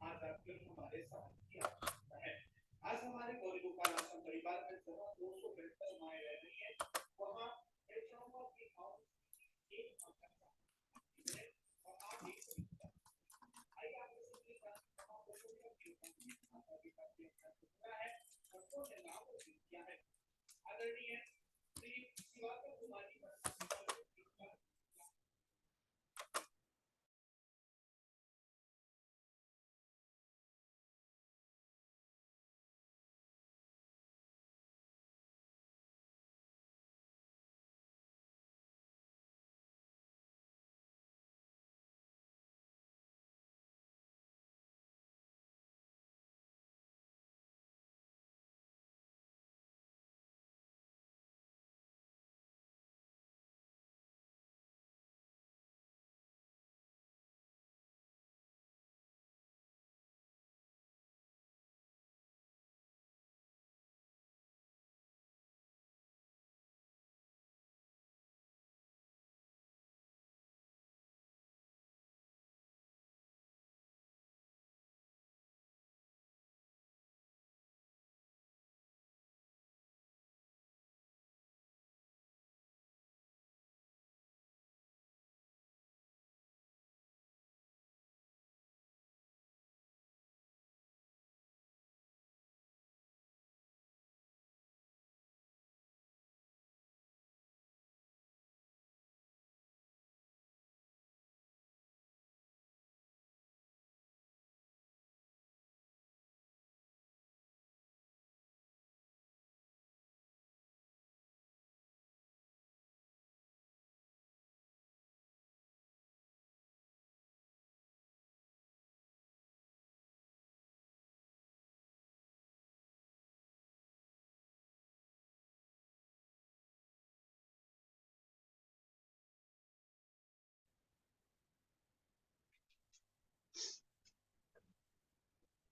आज आपके हमारे साथ किया है। आज हमारे गौरी गोपाल आश्रम परिवार में जहाँ 200 बेहतर माएँ रह रही है, वहाँ मैं चाहूँगा कि हम एक और आप एक आइए आप सबके साथ वहाँ पर माता पिता की अपना सुना है और उन्होंने नाम किया है आदरणीय श्री शिवाकर कुमारी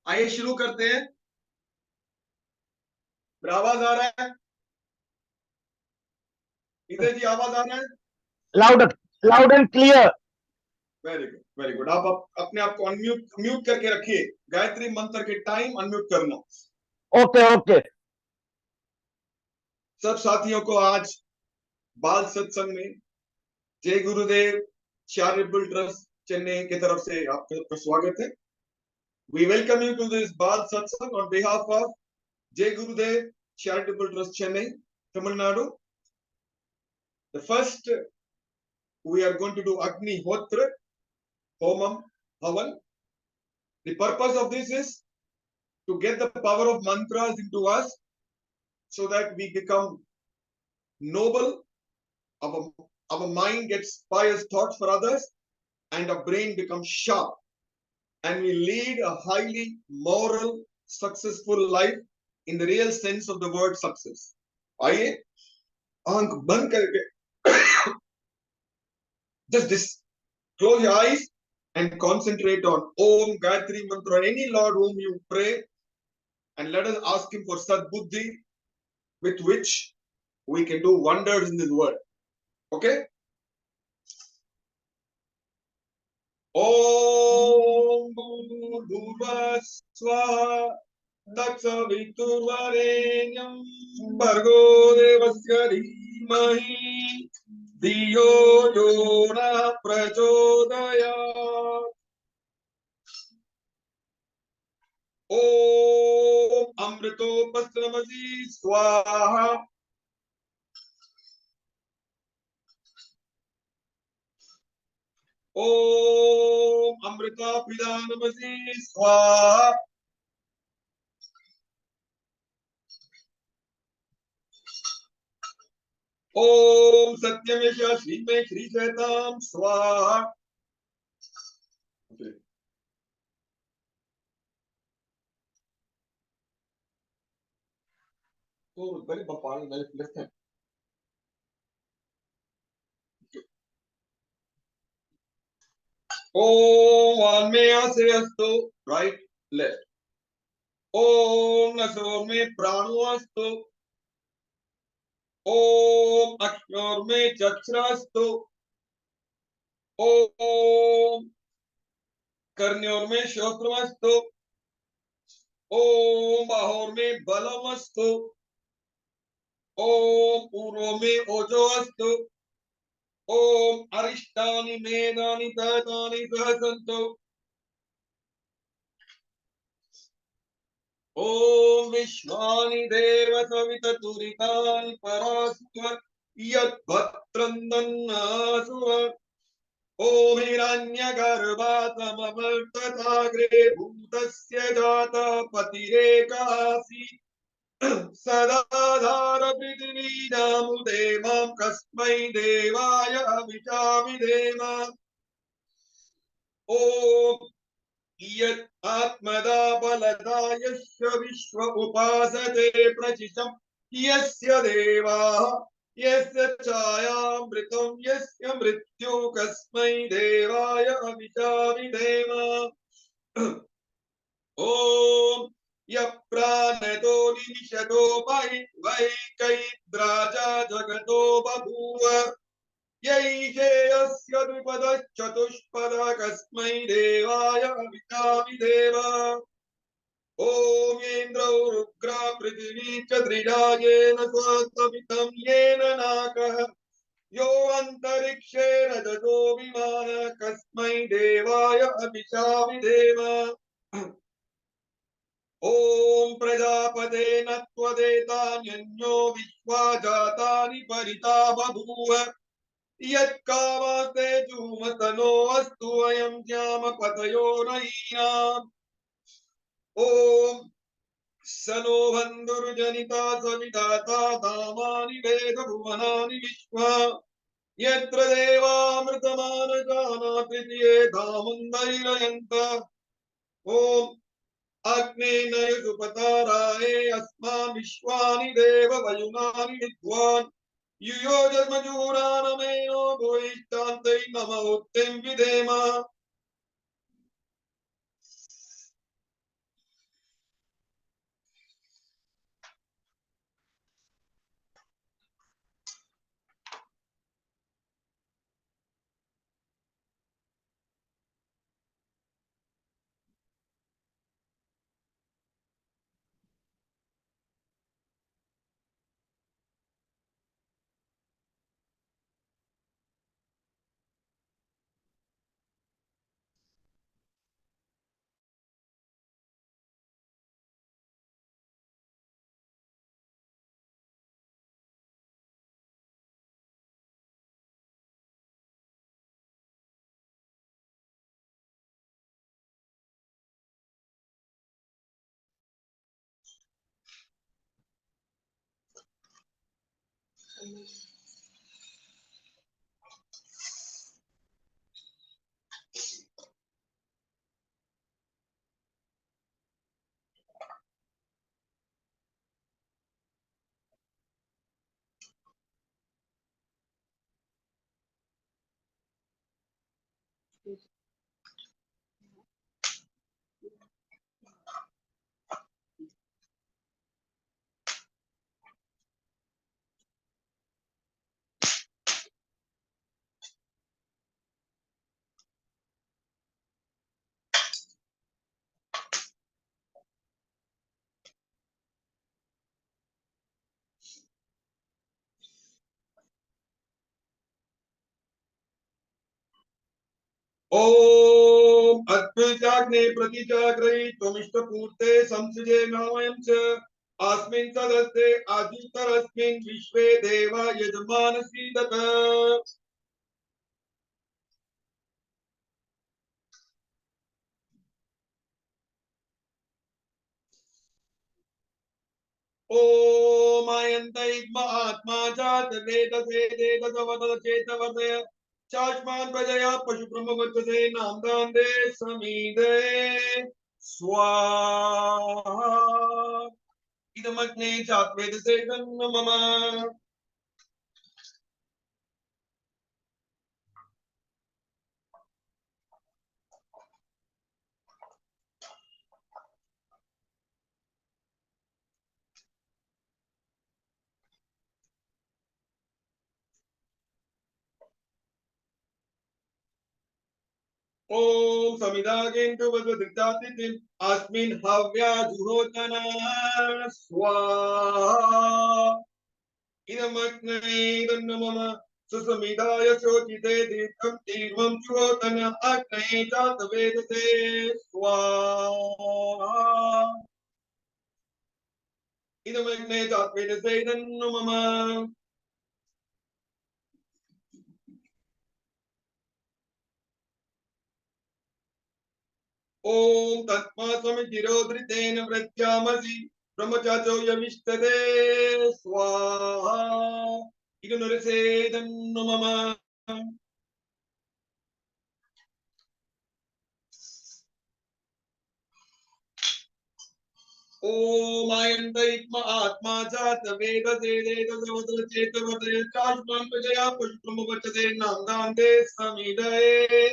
आइए शुरू करते हैं। आवाज आ रहा है? इधर जी आवाज आ रहा है? Loud and clear. Very good, very good. आप अपने आप को म्यूट करके रखिए। गायत्री मंत्र के टाइम अनम्यूट करना। Okay okay. सब साथियों को आज बाल सत्संग में जय गुरुदेव चैरिटेबल ट्रस्ट चेन्नई की तरफ से आपका स्वागत है। We welcome you to this Bal Satsang on behalf of Jaigurudev Charitable Trust Chennai, Tamil Nadu. The first, we are going to do Agni Hotra, Homam, Havan. The purpose of this is to get the power of mantras into us so that we become noble, our mind gets pious thoughts for others, and our brain becomes sharp. And we lead a highly moral, successful life in the real sense of the word success. आइए आंख बंद करके just close your eyes and concentrate on Om Gayathri Mantra or any Lord whom you pray, and let us ask him for Sadbuddhi with which we can do wonders in this world. Okay? Om Bhurva Swaha Tatsaviturvarenyam Bhargo Devasya Dhimahi Diyo Yona Prachodayat. Om Amritopastramasi Swaha. Om Amrita Pidanamasi Swaha. Om Satyamesha Shrime Shri Chetam Swaha. Okay. Oh, very bapal, left hand. Om Anmeya Sreyastu, right, left. Om Nasor Me Pranoastu. Om Akshor Me Chachrastu. Om कर्ण्योर में शस्त्रमस्तु, ओम बाहोर में बलमस्तु, ओम पूर्व में ओजोस्तु, ओम अरिष्टानि मेधानि ततानि सहसन्तु, ओम विश्वानि देव सविततुरितानि परास्व यद्भद्रं दन्नासुव, ओम हिरण्यगर्भातमवर्तताग्रे भूतस्य जाता पतिरेकासीत् सदाधार पृथिवीजामुदे मां कस्मै देवाय अविचाविधेम, ओम यत् आत्मदा बलदा यस्य विश्व उपासते प्रचिशं यस्य देवाः यस्य छायामृतं यस्य मृत्यु कस्मै देवाय अविचाविधेम, ओम यप्राणतो निमिषतो वैकैद्राजा जगतो बभूव यैषे यस्य द्विपदश्चतुष्पदः कस्मै देवाय अविचाविधेम, ओम इन्द्रौ रुद्रा पृथिवी च त्रिजा येन स्वस्तमितं येन नाकः यो अन्तरिक्षे रजतो विमानः कस्मै देवाय अविचाविधेम, ओम प्रजापते न त्वदेतान्यो विश्वा जातानि परिता बभूव यत्कामास्ते जुमतनो अस्तु वयं श्यामपतयो नयीनाम्, ओम सनो बन्धुर्जनिता सविताता धामानि वेद भुवनानि विश्वा यत्र देवामृतमानजाना तृतीये धामन्दैरयन्त, ओम अग्नेनय सुपताराये अस्मान् विश्वानि देव वयुनानि विद्वान् युयोजन्मजूरानमेनो भूयिष्ठान्तै नमोक्तिं विधेम, ओम अद्भुताग्ने प्रतिजाग्रही त्वमिष्टपूर्ते संसृजे नामयं च अस्मिन् सदस्ते आदितरस्मिन् विश्वे देवा यजमानसीदत, ओम आयन्तैग्म आत्मा जात वेदसे वेदसवदल चेतवर्धय चाष्मान् प्रजया पशुब्रह्मवर्चसे नामदान्दे समीदे स्वाहा इदमग्ने चात्वेदसे मम, ओम समिदागेन्दु वज्रधृतातिथिं अस्मिन् हव्याजुहोतना स्वाहा इदमग्ने मम सुसमिदाय शोचिते दीर्घं तीर्वं जुहोतन अग्ने जातवेदसे स्वाहा इदमग्ने जातवेदसे मम ओम तस्मात्समितिरोधृतेन व्रज्यामसि ब्रह्मचाचो यविष्टते स्वाहा इदनुरसेदन्नु मम ओम आयन्तैक्म आत्मा जात वेद देदवद चेतवद चाष्मान् प्रजया पुष्पमुपचते नान्दान्ते समिदये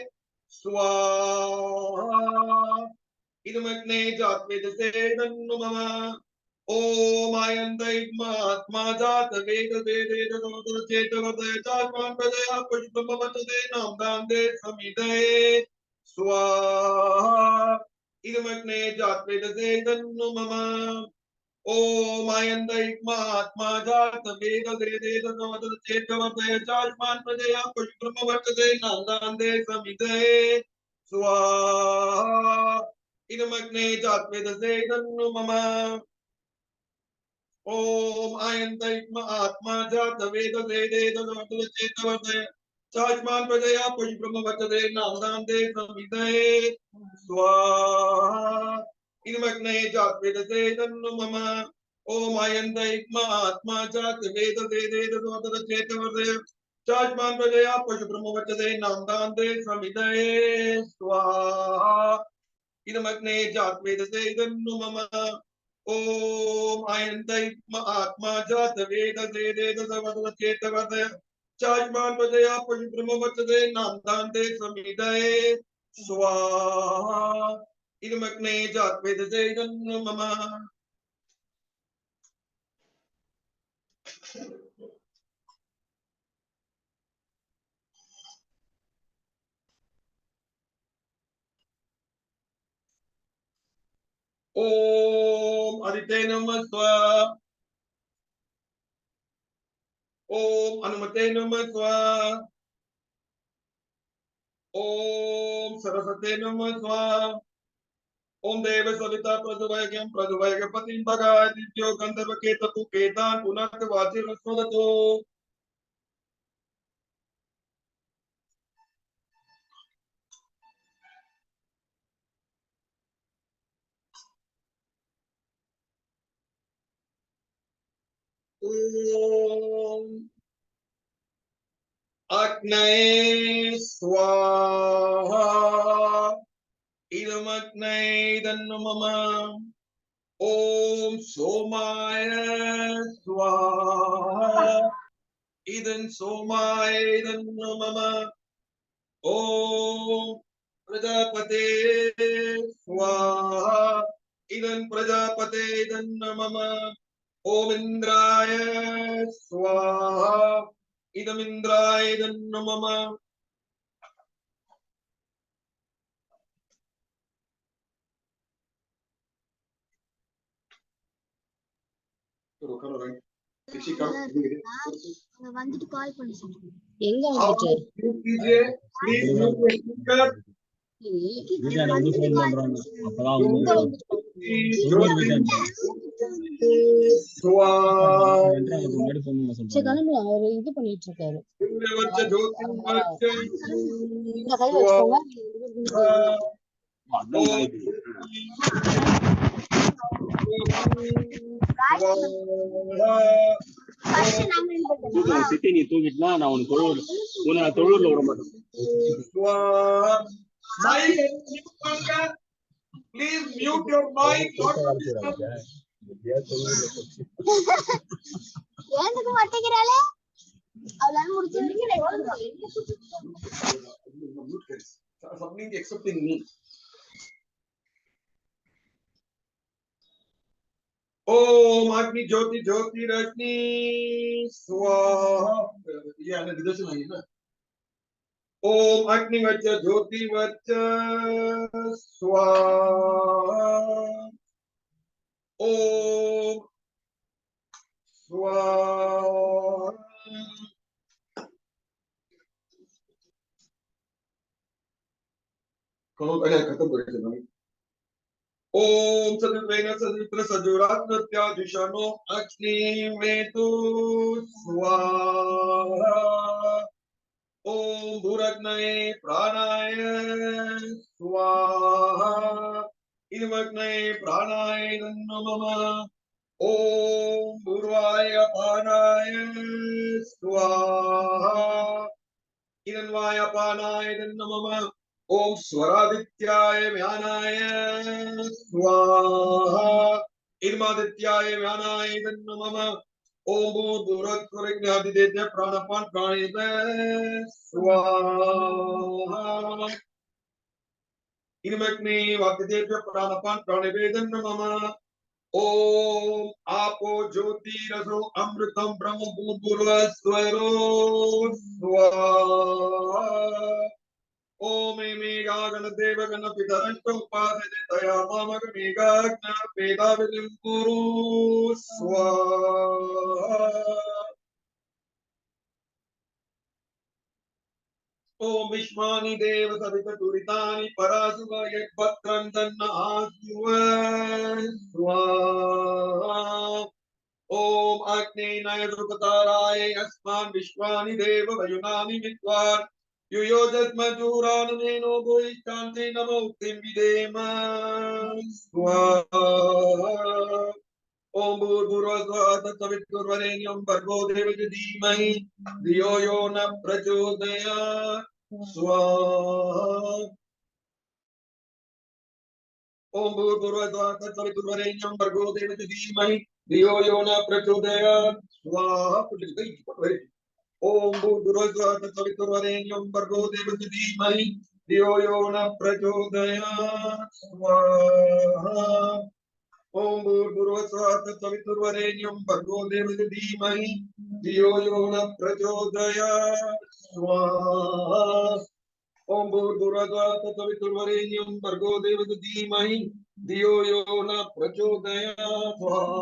स्वाहा इदमग्ने जातवेदसेदन्नु मम ओम आयन्तैक्म आत्मा जात वेद देदवद चेतवद चाष्मान् प्रजया पुष्पमुपचते नान्दान्ते समिदये स्वाहा इदमग्ने जातवेदसेदन्नु मम ओम आयन्तैक्म आत्मा जात वेद देदवद चेतवद चाष्मान् प्रजया पुष्पमुपचते नान्दान्ते समिदये स्वाहा इदमग्ने जातवेदसेदन्नु मम ओम आयन्तैक्म आत्मा जात वेद देदवद चेतवद चाष्मान् प्रजया पुष्पमुपचते नान्दान्ते समिदये स्वाहा इदमग्ने जातवेदसेदन्नु मम ओम आयन्तैक्म आत्मा जात वेद देदवद चेतवद चाष्मान् प्रजया पुष्पमुपचते नान्दान्ते समिदये स्वाहा इदमग्ने जातवेदसेदन्नु मम ओम आयन्तैक्म आत्मा जात वेद देदवद चेतवद चाष्मान् प्रजया पुष्पमुपचते नान्दान्ते समिदये स्वाहा इदमग्ने जातवेदसेदन्नु मम ओम आदित्य नमः स्वाहा ओम अनुमते नमः स्वाहा ओम सरस्वते नमः स्वाहा ओम देव सविता प्रचोदयज्ञं पतिं भगादित्यो गन्धर्वकेतु केतान् पुनः वाचिरस्वदतो ओम अग्नये स्वाहा इदमग्ने दन्नु मम ओम सोमाय स्वाहा इदं सोमाय दन्नु मम ओम प्रजापते स्वाहा इदं प्रजापते दन्नु मम ओम इंद्राय स्वाहा इदमिन्द्राय दन्नु मम வந்துட்டு கால் பண்ணி சொல்லுங்க எங்க வந்துட்டாரு கிளம்பி அவரு இது பண்ணிட்டு இருக்காரு கை வச்சுக்கோங்க சிட்டி நீ தூக்கிட்டுனா நான் உனக்கு தொழுவூர்ல விட மாட்டேன். Please mute your mic. ஏந்துக்கு மாட்டேங்கிறாளே அவளால முடிஞ்ச Something accepting me. ओम अग्नि ज्योति ज्योति रश्मि स्वाहा. ये आने निदर्शन है ना. ओम अग्निवच्च ज्योतिवच्च स्वाहा। ओम स्वाहा। कौन पहले खत्म करके चलो। ओम सद्वेन सद्वित्र सजुरात्मत्यादिशनो अग्नि में तो स्वाहा। ओम भूरग्नये प्राणाय स्वाहा। इमग्नये प्राणाय नमः। ओम भूर्वाय अपानाय स्वाहा। हिरण्वाय अपानाय नमः। ओम स्वरादित्याय व्यानाय स्वाहा। इर्मादित्याय व्यानाय नमः। ओम भूर्भुवस्सुरज्ञादिदेवते प्राणपान प्राणेत स्वाहा। इनमग्ने वाक्यदेव्य प्राणपान प्राणवेदन नमः। ओम आपो ज्योतिरसो अमृतम ब्रह्म भूर्भुवस्सुरो स्वाहा। ओम मेघा गणदेव गण पितरष्टो उपासते तया मामक मेघाग्न वेदाविदिं कुरु स्वाहा। ओम विश्वानि देव सवित दुरितानि परासुव यद्भद्रं तन्न आस्युव स्वाहा। ओम अग्नेनाय द्रुपताराय अस्मान् विश्वानि देव वयुनानि विद्वान् युयोजस्मजूरानुमेनो भूयिष्ठान्ते नमो उक्तिं विधेम स्वाहा। ओम भूर्भुवस्सुवः तत्सवितुर्वरेण्यं भर्गो देवस्य धीमहि धियो यो न प्रचोदयात् स्वाहा। ओम भूर्भुवस्सुवः तत्सवितुर्वरेण्यं भर्गो देवस्य धीमहि धियो यो न प्रचोदयात् स्वाहा। ओम भूर्भुवस्सुवः तत्सवितुर्वरेण्यं भर्गो देवस्य धीमहि धियो यो न प्रचोदयात् स्वाहा। ओम भूर्भुवस्सुवः तत्सवितुर्वरेण्यं भर्गो देवस्य धीमहि धियो यो न प्रचोदयात् स्वाहा। ओम भूर्भुवस्सुवः तत्सवितुर्वरेण्यं भर्गो देवस्य धीमहि धियो यो न प्रचोदयात् स्वाहा।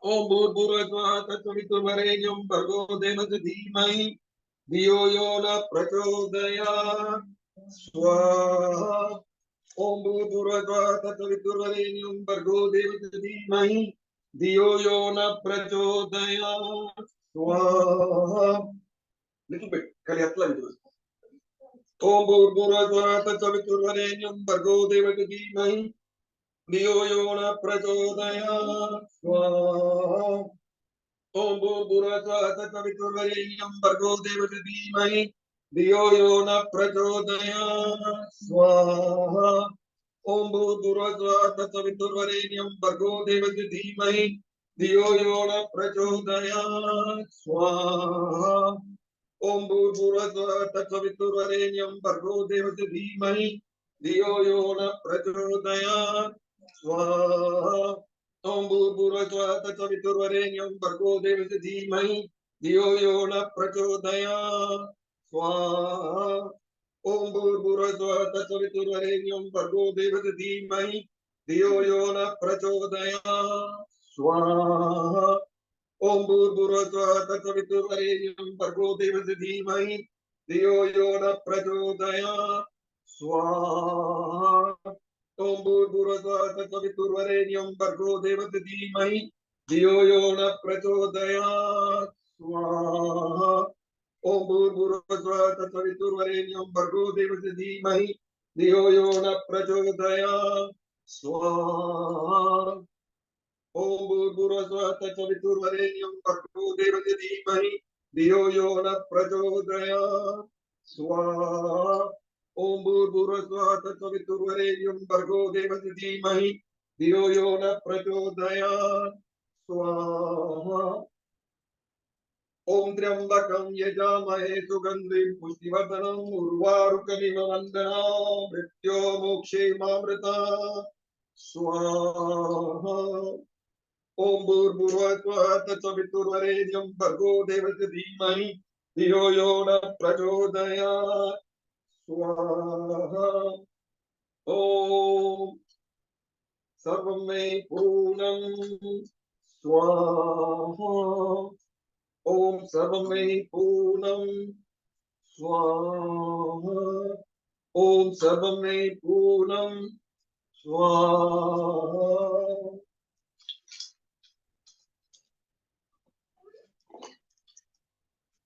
ओम भूर्भुवस्सुवः तत्सवितुर्वरेण्यं भर्गो देवस्य धीमहि धियो यो न प्रचोदयात् स्वाहा। ओम भूर्भुवस्सुवः तत्सवितुर्वरेण्यं भर्गो देवस्य धीमहि धियो यो न प्रचोदयात् स्वाहा। Little bit. ओम भूर्भुवस्सुवः तत्सवितुर्वरेण्यं भर्गो देवस्य धीमहि धियो यो न प्रचोदयात् स्वाहा। ओम भूर्भुवस्सुवः तत्सवितुर्वरेण्यं भर्गो देवस्य धीमहि धियो यो न प्रचोदयात् स्वाहा। ओम भूर्भुवस्सुवः तत्सवितुर्वरेण्यं भर्गो देवस्य धीमहि धियो यो न प्रचोदयात् स्वाहा। ओम भूर्भुवस्सुवः तत्सवितुर्वरेण्यं भर्गो देवस्य धीमहि धियो यो न प्रचोदयात् स्वाहा। ओम भूर्भुवस्सुवः तत्सवितुर्वरेण्यं भर्गो देवस्य धीमहि धियो यो न प्रचोदयात् स्वाहा। ओम भूर्भुवस्सुवः तत्सवितुर्वरेण्यं भर्गो देवस्य धीमहि धियो यो न प्रचोदयात् स्वाहा। ओम भूर्भुवस्सुवः तत्सवितुर्वरेण्यं भर्गो देवस्य धीमहि धियो यो न प्रचोदयात् स्वाहा। ओम भूर्भुवस्सुवः तत्सवितुर्वरेण्यं भर्गो देवस्य धीमहि धियो यो न प्रचोदयात् स्वाहा। ओम भूर्भुवस्सुवः तत्सवितुर्वरेण्यं भर्गो देवस्य धीमहि धियो यो न प्रचोदयात् स्वाहा। ओम भूर्भुवस्सुवः तत्सवितुर्वरेण्यं भर्गो देवस्य धीमहि धियो यो न प्रचोदयात् स्वाहा। ओम भूर्भुवस्सुवः तत्सवितुर्वरेण्यं भर्गो देवस्य धीमहि धियो यो न प्रचोदयात् स्वाहा। ओम त्र्यंबकं यजामहे सुगन्धिं पुष्टिवर्धनम् उर्वारुकमिव वन्दनाम् मृत्योर्मोक्षेमामृता स्वाहा। ओम भूर्भुवस्सुः तत्सवितुर्वरेण्यं भर्गो देवस्य धीमहि धियो यो न प्रचोदयात् स्वाहा। ओम सर्वं मे पूर्णं स्वाहा। ओम सर्वं मे पूर्णं स्वाहा। ओम सर्वं मे पूर्णं स्वाहा।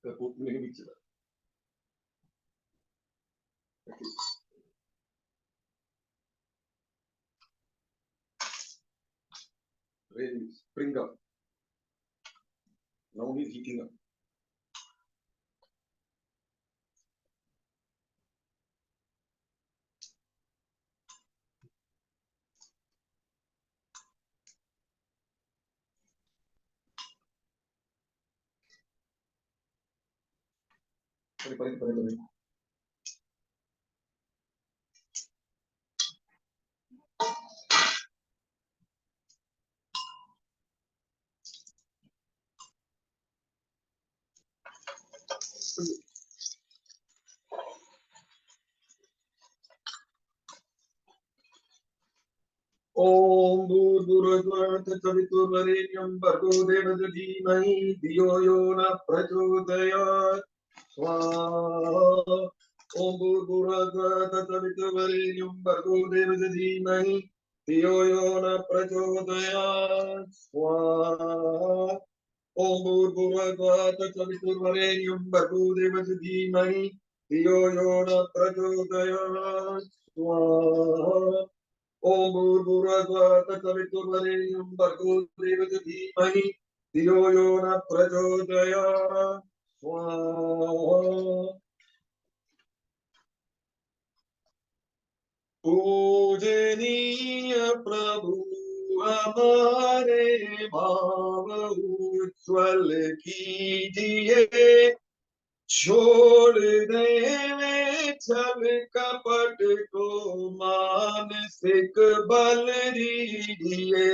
कपूर नहीं भी चला। Rain is spring up. Now he's heating up. Sorry. ओम भूर्भुवस्सुः तत्सवितुर्वरेण्यं भर्गो देवस्य धीमहि धियो यो न प्रचोदयात् स्वाहा। ओम भूर्भुवस्सुः तत्सवितुर्वरेण्यं भर्गो देवस्य धीमहि धियो यो न प्रचोदयात् स्वाहा। ओम भूर्भुवस्सुः तत्सवितुर्वरेण्यं भर्गो देवस्य धीमहि धियो यो न प्रचोदयात् स्वाहा। ओम भूर्भुवस्सुः तत्सवितुर्वरेण्यं भर्गो देवस्य धीमहि धियो यो न प्रचोदयात् स्वाहा। पूजनीय प्रभु हमारे भाव उज्ज्वल कीजिए, छोड़ देवे छल कपट को मानसिक बल दीजिए।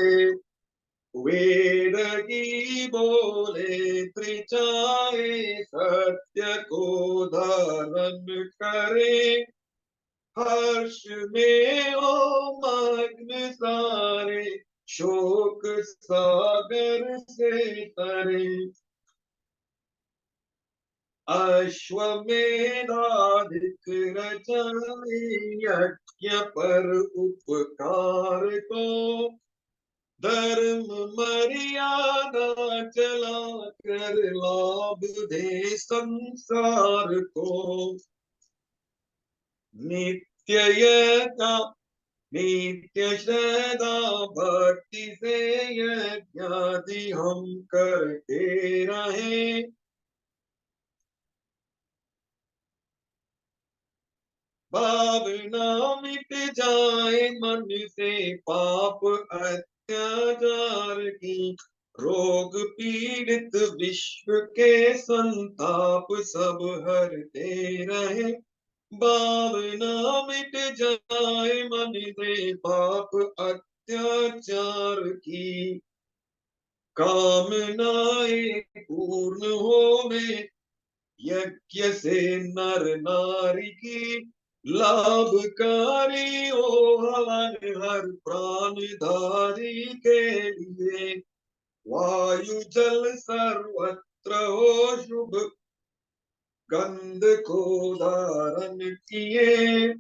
वेद की बोले त्रिचाए सत्य को धारण करे, हर्ष में ओ मग्न सारे शोक सागर से तरे। अश्वमेधाधिक रचाए यज्ञ पर उपकार को, धर्म मर्यादा चला कर लाभ दे संसार को। नित्य श्रद्धा भक्ति से यज्ञादि हम करते रहे, भावना मिट जाए मन से पाप अत्याचार की। रोग पीड़ित विश्व के संताप सब हरते रहे, भावना मिट जाए मन से पाप अत्याचार की। कामनाएं पूर्ण होवे यज्ञ से नर नारी की, लाभकारी हो हवन हर प्राणधारी के लिए। वायु जल सर्वत्र हो शुभ, गंध को धारण किए।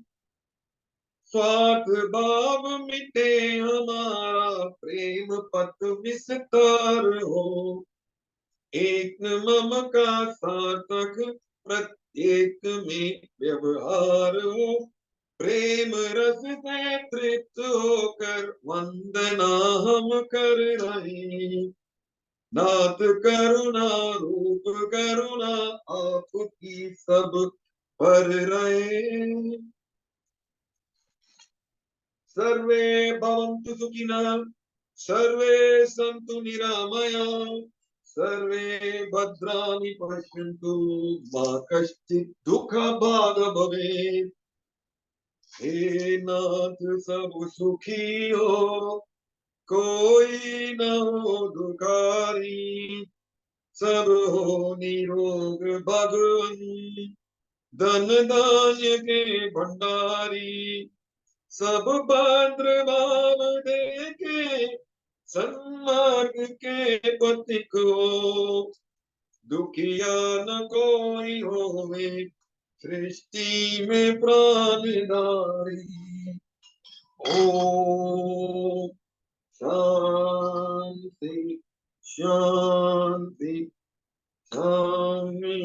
स्वार्थ भाव मिटे हमारा, प्रेम पथ विस्तार हो। एक मम का सार्थक प्रत्येक में व्यवहार हो, प्रेम रस से तृप्त होकर वंदना हम कर रहे। नाथ करुणा रूप करुणा आपकी सब पर रहे। सर्वे भवन्तु सुखिनः, सर्वे सन्तु निरामयाः, सर्वे भद्राणि पश्यन्तु मा कश्चित् दुःखभाग् भवेत्। हे नाथ सब सुखी हो, कोई न हो दुखारी, सब हो निरोग भगवन, धन धान्य के भंडारी, सब भद्र भाव देखे, सन्मार्ग के पथिक हो, दुखिया न कोई होवे, सृष्टि में प्राणधारी। ओम शांति शांति शांति।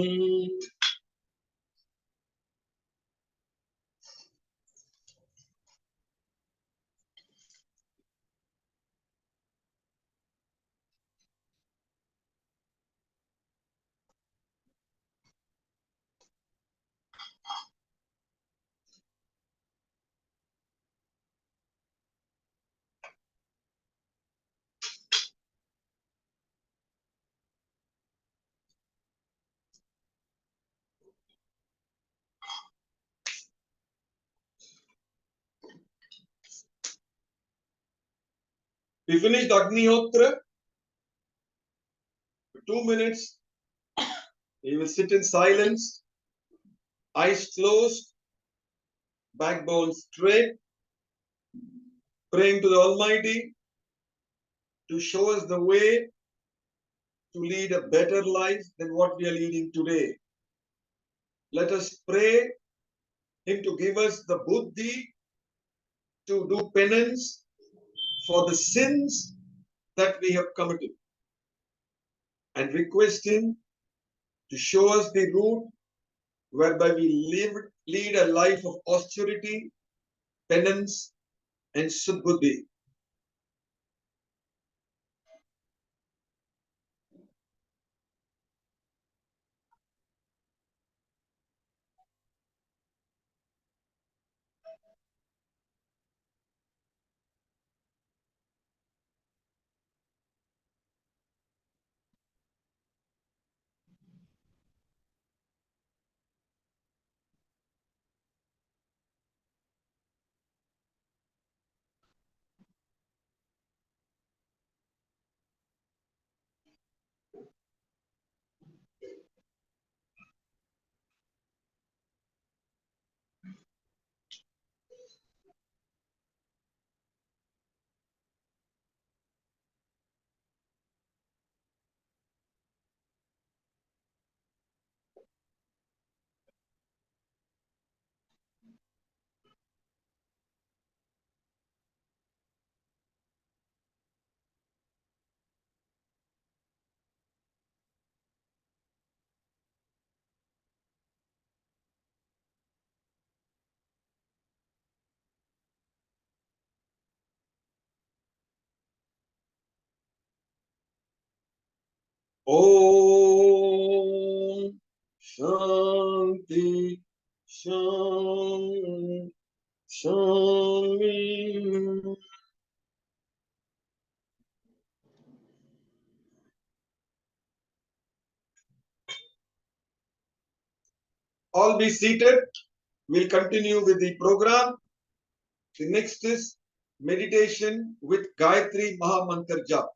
We finished Agnihotra. For 2 minutes, we will sit in silence, eyes closed, backbone straight, praying to the Almighty to show us the way to lead a better life than what we are leading today. Let us pray Him to give us the buddhi to do penance for the sins that we have committed, and request Him to show us the route whereby we lead a life of austerity, penance, and suddhuti. Om Shanti Shanti Shanti. All be seated. We'll continue with the program. The next is meditation with Gayathri Maha Mantra Jaap.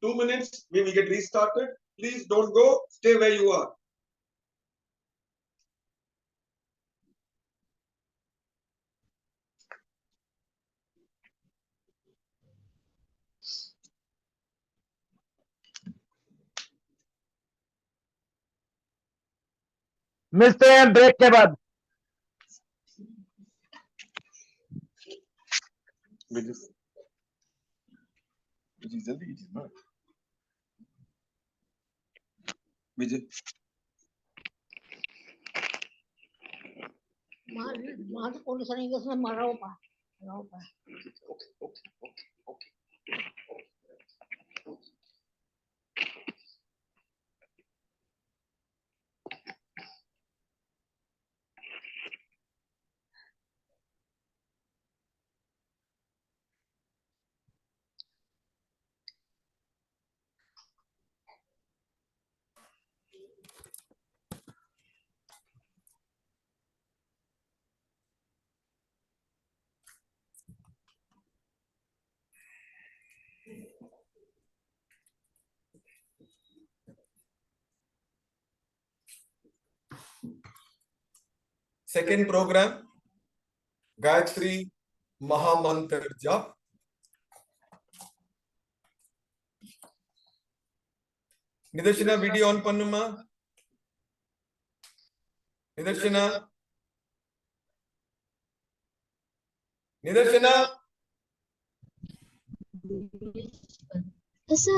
2 minutes, we will get restarted. Please don't go. Stay where you are. मिलते हैं break के बाद। Vijay. मार police ने इसमें मारा होगा। Second program, Gayathri Maha Mantra Jaap. Nidarshana video on pannuma. Nidarshana. Nidarshana. sir.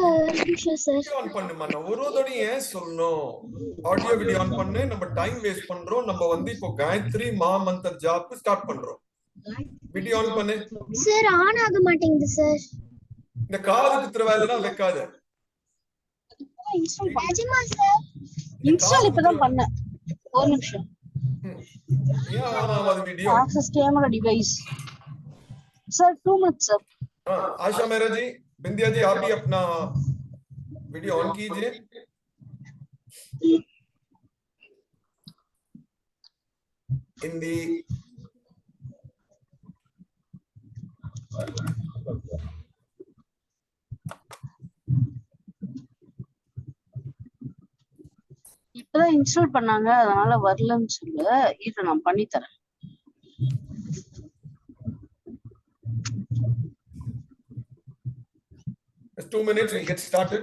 On பண்ணுமா நான் ஒரு தடவை ஏன் சொல்லணும் ஆடியோ வீடியோ ஆன் பண்ணு நம்ம டைம் வேஸ்ட் பண்றோம் நம்ம வந்து இப்போ காயத்ரி மகா மந்திர ஜாப் ஸ்டார்ட் பண்றோம் வீடியோ ஆன் பண்ணு சார் ஆன் ஆக மாட்டேங்குது சார் இந்த காது குத்துற வேலை தான் வைக்காத நிஜமா சார் இன்ஸ்டால் இப்பதான் பண்ணேன் ஒரு நிமிஷம் ஏன் ஆன் ஆகாத video access camera device sir 2 minutes sir Asha Mehra ji Bindiya ji आप भी अपना वीडियो ऑन कीजिए हिंदी இப்பதான் இன்ஸ்டால் பண்ணாங்க அதனால வரலன்னு சொல்ல இத நான் பண்ணி தரேன் Just 2 minutes, we'll get started.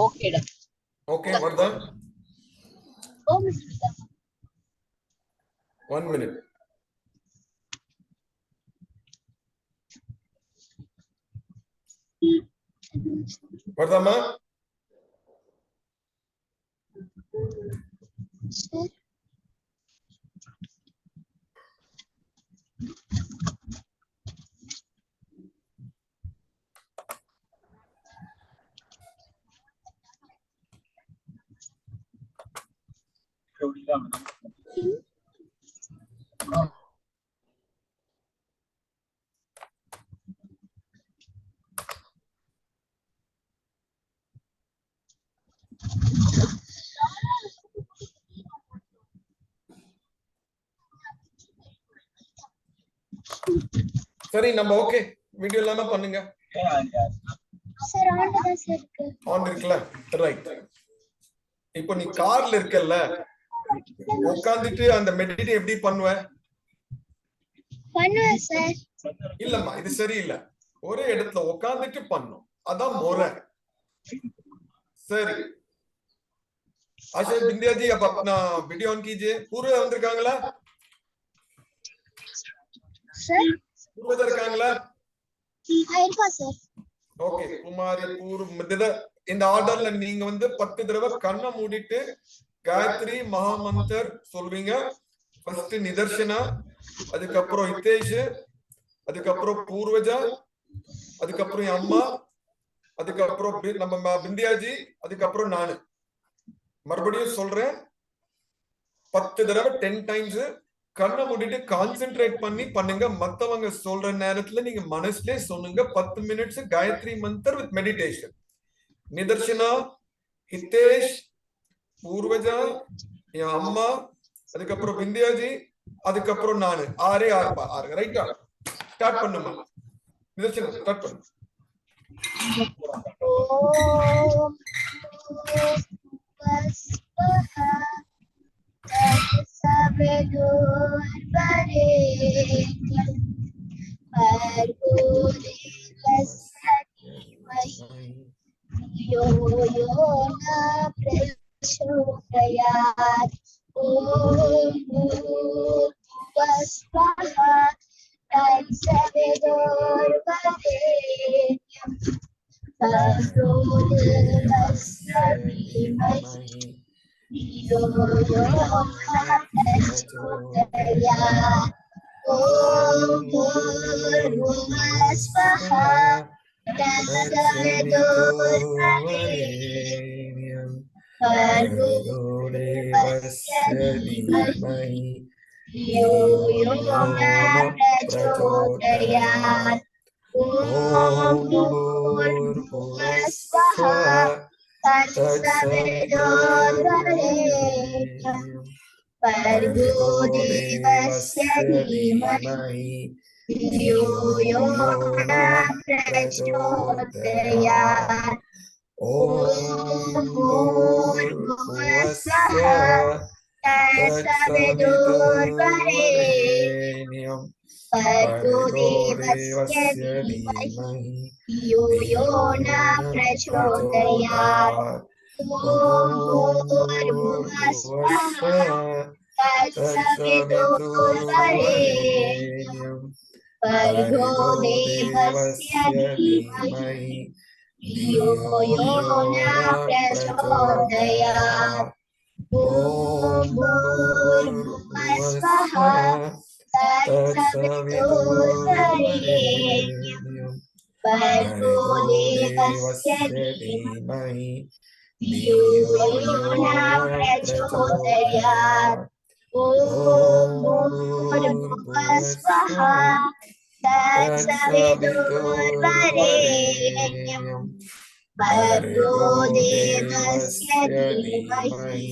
Okay. Okay, Vardhan. 1 minute. Vardhama. சரி நம்ம ஓகே வீடியோ இல்லாம பண்ணுங்க சார் ஆன் தான் சார் இருக்கு ஆன் இருக்குல ரைட் இப்போ நீ கார்ல இருக்கல்ல உட்கார்ந்துட்டு அந்த மெடிடேட் எப்படி பண்ணுவ பண்ணுவேன் சார் இல்லம்மா இது சரியில்லை ஒரே இடத்துல உட்கார்ந்துட்டு பண்ணும் அதான் முறை சரி आशा बिंदिया जी अब अपना वीडियो ऑन कीजिए पूर्व வந்திருக்காங்களா சார் பூர்வ இருக்காங்களா இருக்கா சார் ஓகே குமாரி பூர்வ இந்த ஆர்டர்ல நீங்க வந்து 10 தடவை கண்ணை மூடிட்டு காயத்ரி மகா மந்திர சொல்வீங்க ஃபர்ஸ்ட் நிதர்சனா அதுக்கு அப்புறம் ஹிதேஷ் அதுக்கு அப்புறம் பூர்வஜா அதுக்கு அப்புறம் அம்மா அதுக்கு அப்புறம் நம்ம பிந்தியாஜி அதுக்கு அப்புறம் நானு மறுபடியும் சொல்றேன் 10 தடவை 10 டைம்ஸ் கண்ணை மூடிட்டு கான்சென்ட்ரேட் பண்ணி பண்ணுங்க மத்தவங்க சொல்ற நேரத்துல நீங்க மனசுலயே சொல்லுங்க 10 மினிட்ஸ் காயத்ரி மந்திர வித் மெடிடேஷன் நிதர்சனா ஹிதேஷ் பூர்வஜா என் அம்மா அதுக்கப்புறம் பிந்தியாஜி அதுக்கப்புறம் நானு ஆறு ரைட்டா ஸ்டார்ட் பண்ணுமா நிதர்சனா ஸ்டார்ட் பண்ணு भर्गो देवस्य धीमहि धियो यो न प्रचोदयात्। ॐ भूर्भुवस्सुवः तत्सवितुर्वरेण्यं भर्गो देवस्य धीमहि धियो यो न प्रचोदयात्। ॐ भूर्भुवस्सुवः तत्सवितुर्वरेण्यं भर्गो देवस्य धीमहि धियो यो न प्रचोदयात्। ॐ भूर्भुवस्सुवः तत्सवितुर्वरेण्यं भर्गो देवस्य धीमहि धियो यो न प्रचोदयात्। ॐ भूर्भुवस्सुवः तत्सवितुर्वरेण्यं भर्गो देवस्य धीमहि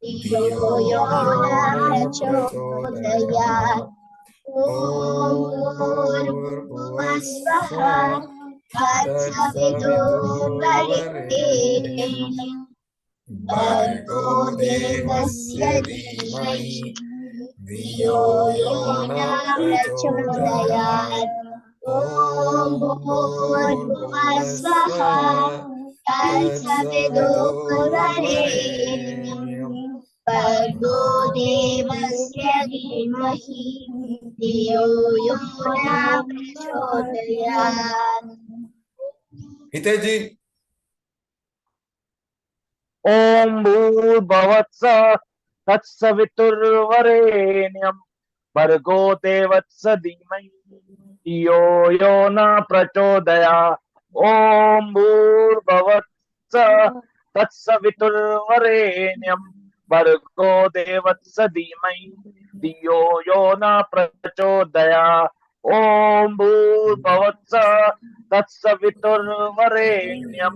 धियो यो न प्रचोदयात्। ॐ भूर्भुवस्सुवः तत्सवितुर्वरेण्यं भर्गो देवस्य धीमहि धियो यो न प्रचोदयात्। ॐ भूर्भुवस्सुवः तत्सवितुर्वरेण्यं भर्गो देवस्य धीमहि धियो यो न प्रचोदयात्। हितेश जी। ओम भूर्भुवस्सुवः तत्सवितुर्वरेण्यं भर्गो देवस्य धीमहि धियो यो न प्रचोदयात्। ओम भूर्भुवस्सुवः तत्सवितुर्वरेण्यं भर्गो देवस्य धीमहि धियो यो न प्रचोदयात्। ओम भूर्भुवस्सुवः तत्सवितुर्वरेण्यं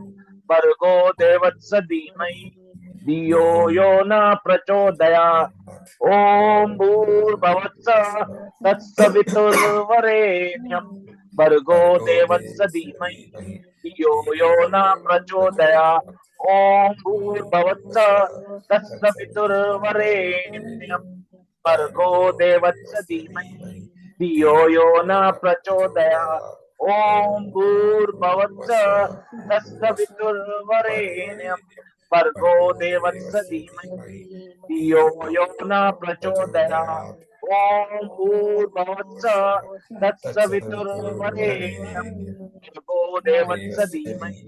भर्गो देवस्य धीमहि धियो यो न प्रचोदयात्। ओम भूर्भुवस्सुवः तत्सवितुर्वरेण्यं भर्गो देवस्य धीमहि धियो यो न प्रचोदयात्। ओम भूर्भुवस्सुवः तत्सवितुर्वरेण्यं भर्गो देवस्य धीमहि धियो यो न प्रचोदयात्। ओम भूर्भुवस्सुवः तत्सवितुर्वरेण्यं भर्गो देवस्य धीमहि धियो यो न प्रचोदयात्। ओम भूर्भुवस्सुवः तत्सवितुर्वरेण्यं भर्गो देवस्य धीमहि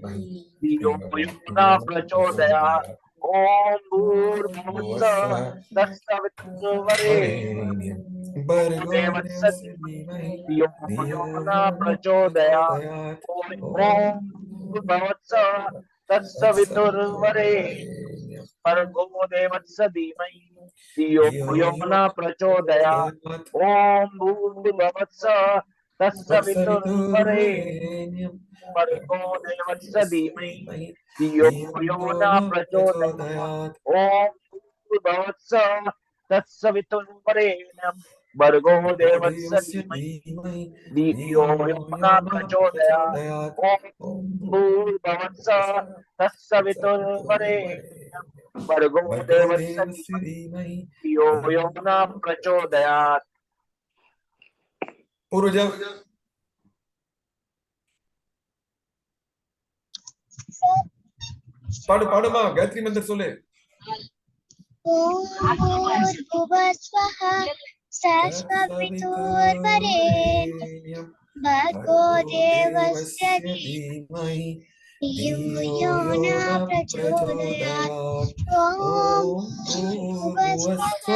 धियो यो न प्रचोदयात्। ओम भूर्भुवस्सुवः तत्सवितुर्वरेण्यं भर्गो देवस्य धीमहि धियो यो न प्रचोदयात्। ओम भूर्भुवस्सुवः तत्सवितुर्वरेण्यं भर्गो देवस्य धीमहि धियो यो न प्रचोदयात्। ओम भूर्भुवस्सुवः तत्सवितुर्वरेण्यं भर्गो देवस्य धीमहि धियो यो न प्रचोदयात्। ओम भूर्भुवस्सुवः तत्सवितुर्वरेण्यं भर्गो देवस्य धीमहि धियो यो न प्रचोदयात्। ओम भूर्भुवस्सुवः तत्सवितुर्वरेण्यं भर्गो देवस्य धीमहि धियो यो न प्रचोदयात्। पूर्वज பாடு பாடுமா गायत्री मंत्र सोले। ॐ भूर्भुवस्सुवः तत्सवितुर्वरेण्यं भर्गो देवस्य धीमहि धियो यो न प्रचोदयात्। ॐ भूर्भुवस्सुवः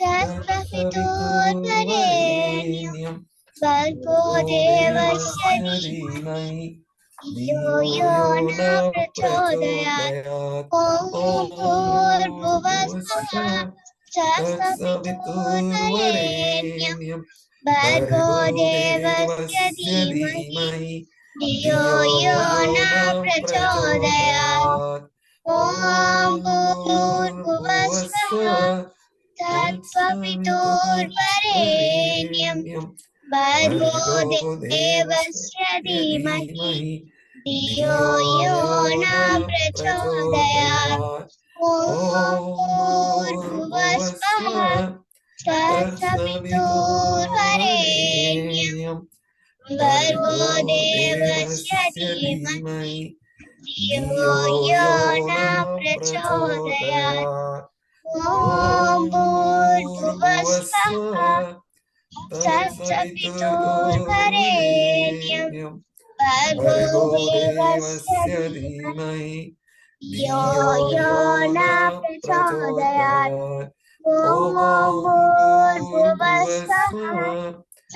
तत्सवितुर्वरेण्यं भर्गो देवस्य धीमहि धियो यो न प्रचोदयात्। ॐ भूर्भुवस्सुवः तत्सवितुर्वरेण्यं भर्गो देवस्य धीमहि धियो यो न प्रचोदयात्। ॐ भूर्भुवस्सुवः तत्सवितुर्वरेण्यं भर्गो देवस्य धीमहि धियो यो न प्रचोदयात्। ॐ भूर्भुवस्सुः तत्सवितुर्वरेण्यं भर्गो देवस्य धीमहि धियो यो न प्रचोदयात्। ॐ भूर्भुवस्सुः तत्सवितुर्वरेण्यं भर्गो देवस्य धीमहि धियो यो न प्रचोदयात्। ॐ भूर्भुवस्सुः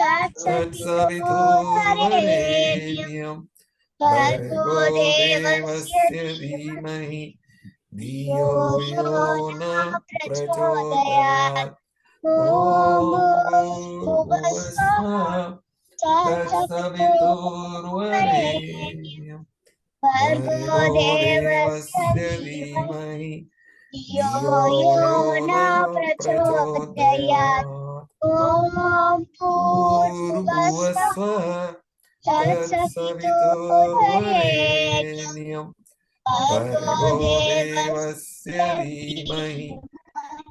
तत्सवितुर्वरेण्यं भर्गो देवस्य धीमहि धियो यो न प्रचोदयात्। ॐ भूर्भुवस्सुः तत्सवितुर्वरेण्यं भर्गो देवस्य धीमहि धियो यो न प्रचोदयात्। ॐ भूर्भुवस्सुः तत्सवितुर्वरेण्यं भर्गो देवस्य धीमहि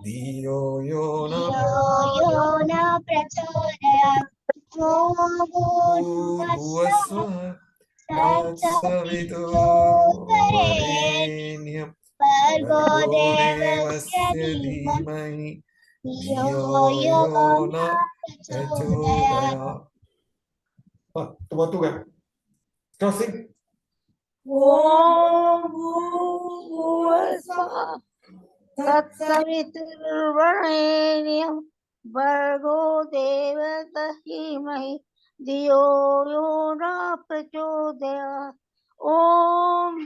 धियो यो न प्रचोदयात्। ॐ भूर्भुवस्सुः तत्सवितुर्वरेण्यं भर्गो देवस्य धीमहि धियो यो न प्रचोदयात्। Crossing. ॐ भूर्भुवस्सुः तत्सवितुर्वरेण्यं भर्गो देवस्य धीमहि धियो यो न प्रचोदयात्। ॐ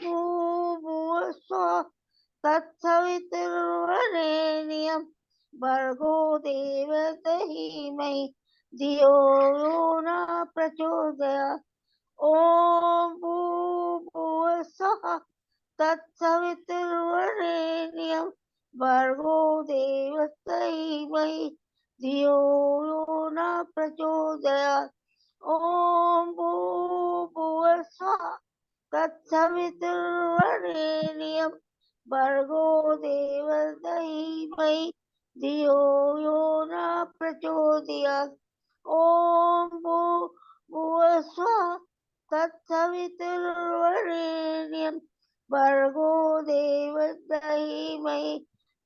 भूर्भुवस्सुः तत्सवितुर्वरेण्यं भर्गो देवस्य धीमहि धियो यो न प्रचोदयात्। ॐ भूर्भुवस्सुः तत्सवितुर्वरेण्यं भर्गो देवस्य धीमहि धियो यो न प्रचोदयात्। ॐ भूर्भुवस्सुः तत्सवितुर्वरेण्यं भर्गो देवस्य धीमहि धियो यो न प्रचोदयात्। ॐ भूर्भुवस्सुः तत्सवितुर्वरेण्यं भर्गो देवस्य धीमहि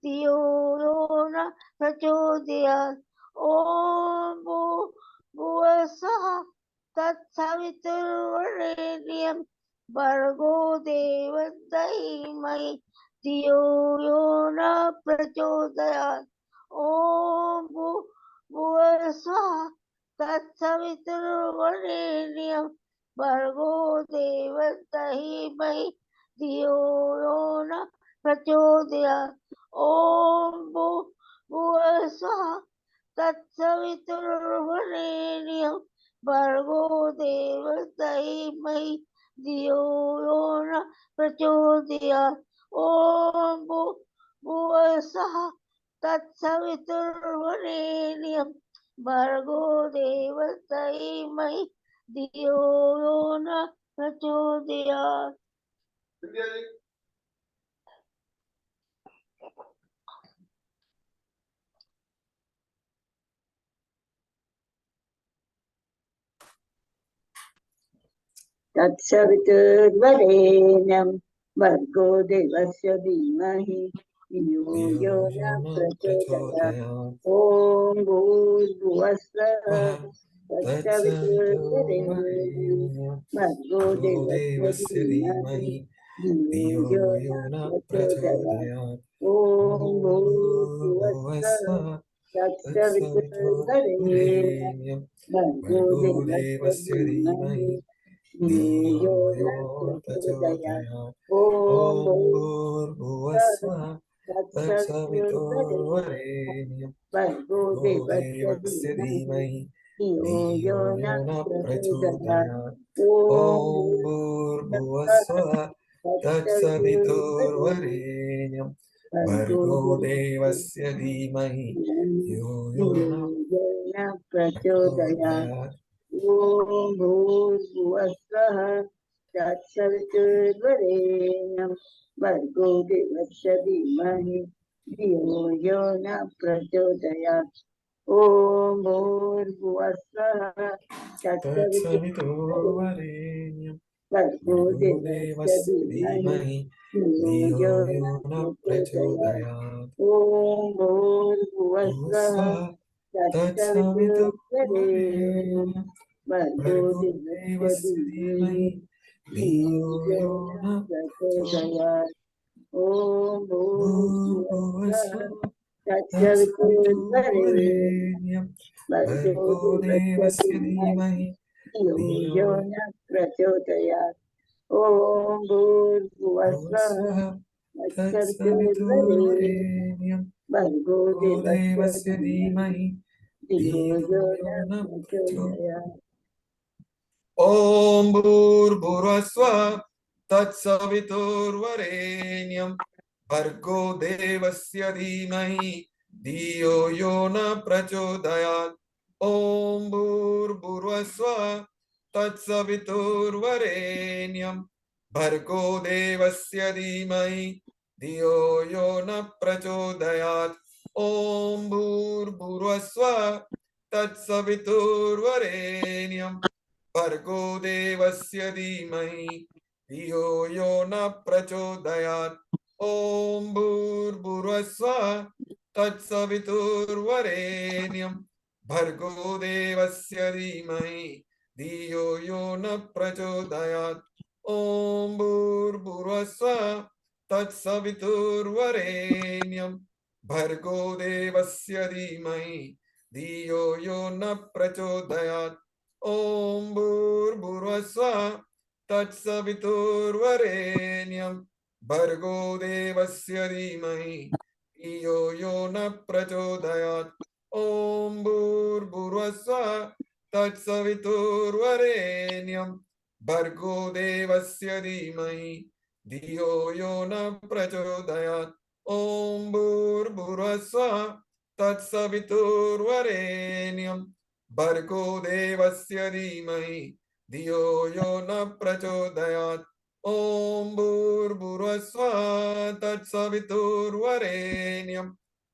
धियो यो न प्रचोदयात्। ॐ भूर्भुवस्सुः तत्सवितुर्वरेण्यं भर्गो देवस्य धीमहि धियो यो न प्रचोदयात्। ॐ भूर्भुवस्सुः तत्सवितुर्वरेण्यं भर्गो देवस्य धीमहि धियो यो न प्रचोदयात्। ॐ भूर्भुवस्सुः तत्सवितुर्वरेण्यं भर्गो देवस्य धीमहि धियो यो न प्रचोदयात्। ॐ भूर्भुवस्सुः तत्सवितुर्वरेण्यं भर्गो देवस्य धीमहि धियो यो न प्रचोदयात्। तत्सवितुर्वरेण्यं भर्गो देवस्य धीमहि धियो यो न प्रचोदयात्। ॐ भूर्भुवस्सुः तत्सवितुर्वरेण्यं भर्गो देवस्य धीमहि धियो यो न प्रचोदयात्। ॐ भूर्भुवस्सुः तत्सवितुर्वरेण्यं भर्गो देवस्य धीमहि धियो यो न प्रचोदयात्। ॐ भूर्भुवस्सुः तत्सवितुर्वरेण्यं भर्गो देवस्य धीमहि धियो यो न प्रचोदयात्। ॐ भूर्भुवस्सुः तत्सवितुर्वरेण्यं भर्गो देवस्य धीमहि धियो यो न प्रचोदयात्। ओम भूर्भुवस्सुः तत्सवितुर्वरेण्यं भर्गो देवस्य धीमहि धियो यो न प्रचोदयात्। ओम भूर्भुवस्सुः तत्सवितुर्वरेण्यं भर्गो भर्गो देवस्य देवस्य धीमहि धीमहि धियो धियो यो न यो न प्रचोदयात्। प्रचोदयात्। ओम भूर्भुवस्सुः भुवस्सुः तत्सवितुर्वरेण्यं तत्सवितुर्वरेण्यं भर्गो भर्गो देवस्य देवस्य धीमहि धीमहि धियो धियो यो न न प्रचोदयात्। ओम भूर्भुवस्सुः भूर्भुवस्सुः तत्सवितुर्वरेण्यं तत्सवितुर्वरेण्यं भर्गो भर्गो देवस्य देवस्य धीमहि धीमहि धियो धियो यो न प्रचोदयात्। ओम भूर्भुवस्सुः भुवस्सुः तत्सवितुर्वरेण्यं तत्सवितुर्वरेण्यं भर्गो भर्गो देवस्य देवस्य धीमहि धीमहि धियो धियो यो यो न न प्रचोदयात्। प्रचोदयात्। ॐ भूर्भुवस्सुः तत्सवितुर्वरेण्यं भर्गो देवस्य धीमहि धियो यो न प्रचोदयात्। ॐ भूर्भुवस्सुः तत्सवितुर्वरेण्यं भर्गो देवस्य धीमहि धियो यो न प्रचोदयात्। ॐ भूर्भुवस्सुः तत्सवितुर्वरेण्यं भर्गो देवस्य धीमहि धियो यो न प्रचोदयात्। ॐ भूर्भुवस्सुः तत्सवितुर्वरेण्यं भर्गो देवस्य धीमहि धियो यो न प्रचोदयात्। ॐ भूर्भुवस्सुः तत्सवितुर्वरेण्यं भर्गो देवस्य धीमहि धियो यो न प्रचोदयात्। ॐ भूर्भुवस्सुः तत्सवितुर्वरेण्यं भर्गो देवस्य धीमहि धियो यो न प्रचोदयात्। ॐ भूर्भुवस्सुः तत्सवितुर्वरेण्यं भर्गो देवस्य धीमहि धियो यो न प्रचोदयात्। ॐ भूर्भुवस्सुः तत्सवितुर्वरेण्यं भर्गो देवस्य धीमहि धियो यो न प्रचोदयात्। ॐ भूर्भुवस्सुः तत्सवितुर्वरेण्यं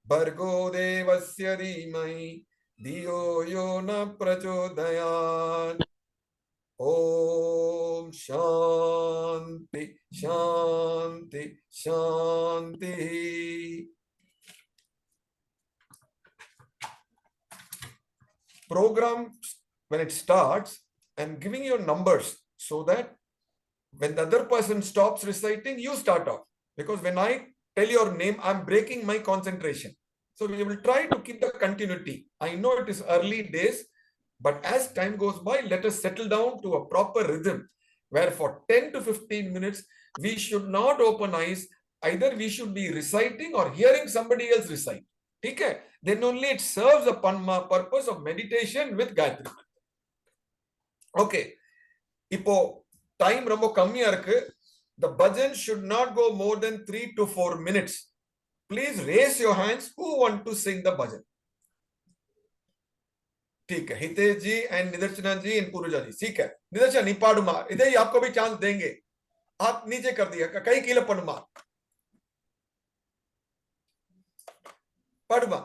भर्गो देवस्य धीमहि धियो यो न प्रचोदयात्। ॐ शांति शांति शांति। Program, when it starts, I'm giving you numbers so that when the other person stops reciting, you start off. Because when I tell your name, I'm breaking my concentration. So we will try to keep the continuity. I know it is early days, but as time goes by, let us settle down to a proper rhythm where for 10 to 15 minutes, we should not open eyes. Either we should be reciting or hearing somebody else recite. Okay? Then only it serves a purpose of meditation with Gayathri. Okay. Ipo time romba kammiya irukku. The bhajan should not go more than 3 to 4 minutes. Please raise your hands who want to sing the bhajan. ठीक है, हितेश जी and निदर्शना ji and पूर्वजा जी, ठीक है. निदर्शन नी पाडुमा, इधर ही आपको भी chance देंगे. हाथ नीचे कर दिया, कई कीले पनुमा. पाडुमा.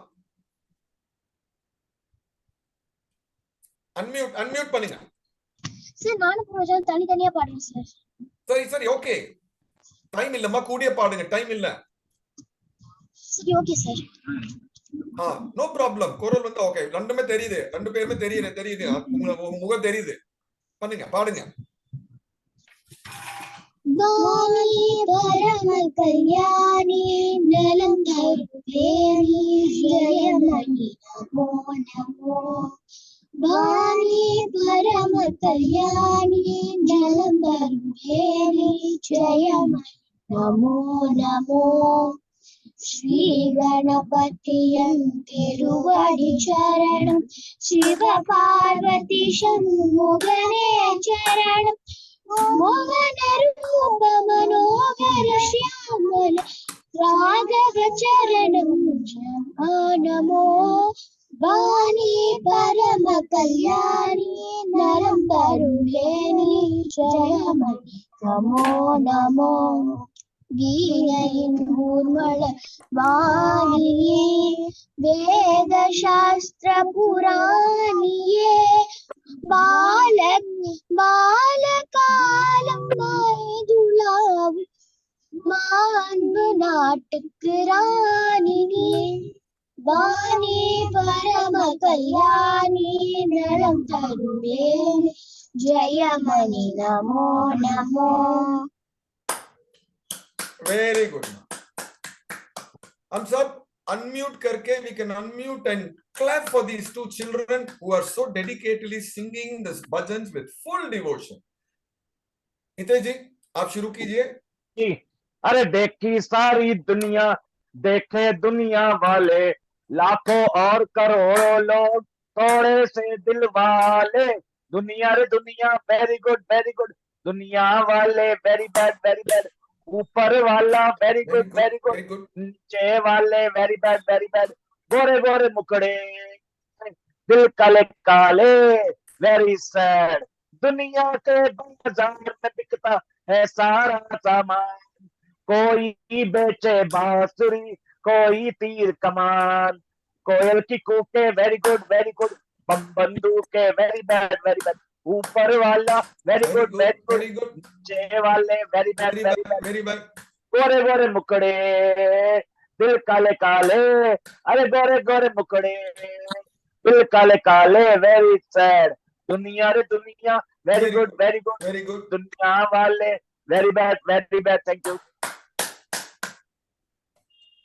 अनम्यूट பண்ணுங்க. சார் நானும் பூர்வஜா தனித்தனியா பாடுறேன் சார். சரி சரி ஓகே. டைம் இல்லம்மா, கூடிய பாடுங்க, டைம் இல்ல. சரி ஓகே சார். No problem. குரல் வந்து ஓகே. ரெண்டுமே தெரியுது, ரெண்டு பேருமே தெரியுது. உங்க முகம் தெரியுது. பண்ணுங்க, பாடுங்க. வாணி பரம கல்யாணி நலம் தருவேணி ஜெயமணி நமோ நமோ. வாணி பரம கல்யாணி நலம் தருவேணி ஜெயமணி நமோ நமோ. श्री गणपतियं तिरुवडि चरणं शिव पार्वती षण्मुगने चरणं. मोहन रूप मनोहर श्यामल राघव चरणं नमो वाणी परम कल्याणी नरं करुणेनी जयमणि नमो नमो वीणैर्मूर्मळ वाणिये वेदशास्त्र पुराणिये बालकालं मैदुलावु மாண்பு நாட்டுக்கு ராணினி வாணி பரம கல்யாணி நலம் தருவே ஜெயமணி நமோ நமோ. Very good. हम सब unmute करके we can unmute and clap for these two children who are so dedicatedly singing this bhajans with full devotion. Hitesh जी आप शुरू कीजिए. अरे देखी सारी दुनिया, देखे दुनिया वाले, लाखों और करोड़ों लोग, थोड़े से दिल वाले. दुनिया रे दुनिया, वेरी गुड दुनिया वाले वेरी बैड, ऊपर वाला वेरी गुड, नीचे वाले वेरी बैड, गोरे मुकड़े, दिल काले काले, वेरी सैड. दुनिया के बाजार में बिकता है सारा सामान, कोई बेचे बांसुरी, कोई तीर कमान, कोयल की कूके वेरी गुड, बम बंदूके वेरी बैड, ऊपर वाला वेरी गुड, नीचे वाले वेरी बैड, गोरे मुकड़े, दिल काले काले, अरे गोरे मुकड़े, दिल काले काले, वेरी सैड. दुनिया रे दुनिया, वेरी गुड, दुनिया वाले very bad. Thank you.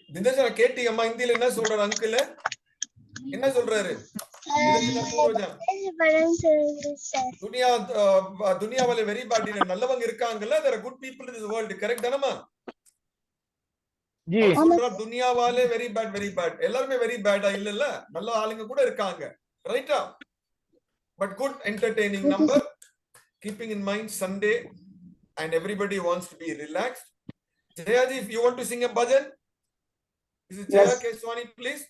Dinesh கேட்டீங்கம்மா ஹிந்தில என்ன சொல்றாரு அங்கிள்? என்ன சொல்றாரு? துனியா துனியா वाले வெரி பேட், நல்லவங்க இருக்காங்கல்ல, there are good people in this world, correct தானம்மா? ஜி சொல்றா துனியா वाले வெரி பேட், எல்லாரும் வெரி பேடா இல்லல்ல, நல்ல ஆளுங்க கூட இருக்காங்க, ரைட்டா? But good entertaining number, keeping in mind Sunday and everybody wants to be relaxed. Jaya ji, if you want to sing a bhajan, this is Jaya Keswani, please.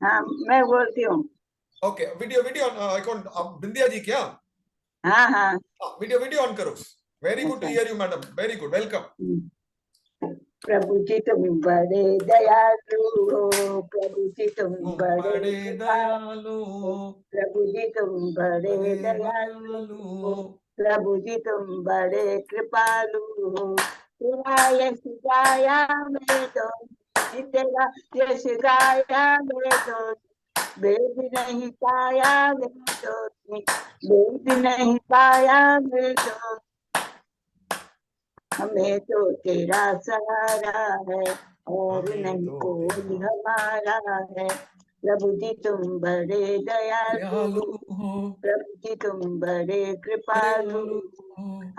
हाँ मैं बोलती हूँ. Okay, video account Bindiya ji क्या? हाँ video on करो. Very good to hear you madam, very good, welcome. Prabhu ji तुम बड़े दयालु हो, प्रभु जी तुम बड़े दयालु हो, प्रभु जी तुम बड़े दयालु हो, प्रभु जी तुम बड़े कृपालु हो. तेरा यश गाया मैं तो, तेरा यश गाया मैं तो, बेद नहीं पाया मैं तो, बेद नहीं पाया मैं तो. हमें तो तेरा सहारा है और नहीं कोई हमारा है. प्रभु जी तुम बड़े दयालु हो, प्रभु जी तुम बड़े कृपालु.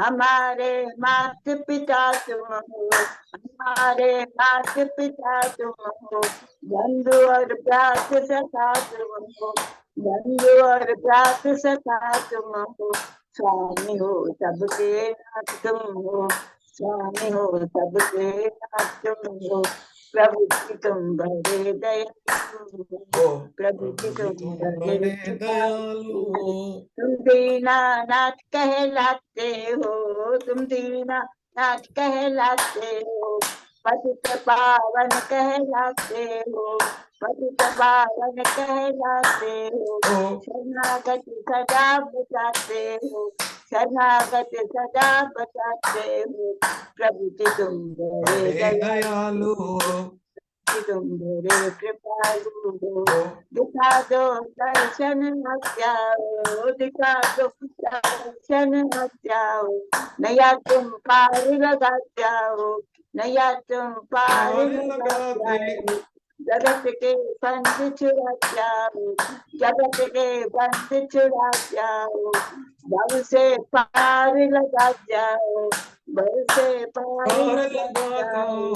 हमारे माता पिता तुम हो, हमारे माता पिता तुम हो, बंधु और भ्रात सखा तुम हो, बंधु और भ्रात सखा तुम हो. स्वामी हो सबके नाथ तुम हो, स्वामी हो सबके नाथ तुम हो. प्रभु जी तुम बड़े दयालु हो, प्रभु जी तुम बड़े दयालु हो. तुम दीनानाथ कहलाते हो, तुम दीनानाथ कहलाते हो, पतित पावन कहलाते हो, पतित पावन कहलाते हो. शरणागत सदा बचाते हो, शरणागत सदा बचाते हो. प्रभु जी तुम बड़े दयालु हो, तुम बड़े कृपालु हो. दिखा दो दर्शन हत्याओ, दिखा दो दर्शन हत्याओ, नया तुम पार लगा जाओ, नया तुम पार लगा जाओ. जगत के बंद छुड़ा जाओ, जगत के बंद छुड़ा जाओ, भव से पार लगा जाओ, भव से पार लगा जाओ.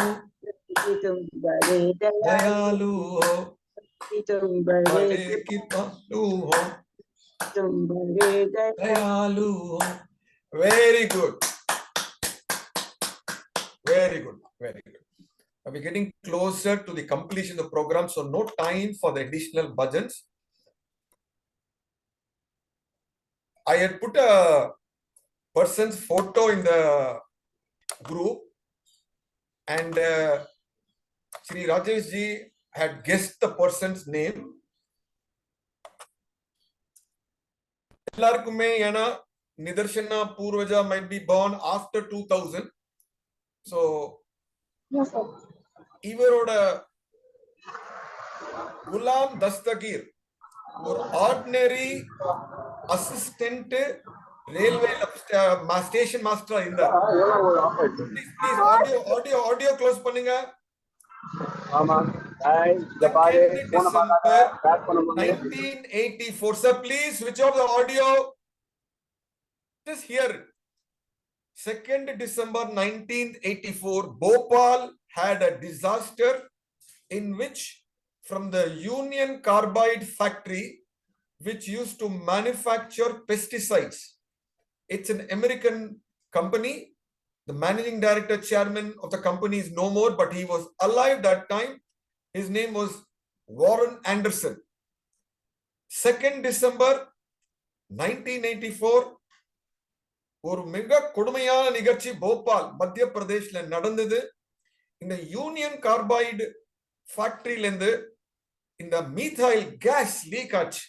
तुम बड़े दयालु हो, तुम बड़े कृपालु हो, तुम बड़े दयालु हो. Very good, very good, very good. We're getting closer to the completion of the program, so no time for the additional bhajans. I had put a person's photo in the group, and Sri Rajesh ji had guessed the person's name. Nidarshana Purvaja might be born after 2000. So, Yes, sir. Ivaroda Ghulam Dastagir, or ordinary assistant railway station master in the. Please, audio close panninga. 2nd December 1984. Sir, please switch off the audio. Just hear it. 2nd December 1984, Bhopal had a disaster in which from the Union Carbide factory, which used to manufacture pesticides. It's an American company. The managing director, chairman of the company is no more, but he was alive that time. His name was Warren Anderson. 2nd December 1984, ஒரு மிக கொடுமையான நிகழ்ச்சி போபால் மத்திய பிரதேஷ்ல நடந்தது. இந்த union carbide ஃபேக்டரியில இருந்து இந்த மீథைல் கேஸ் லீக் ஆச்சு.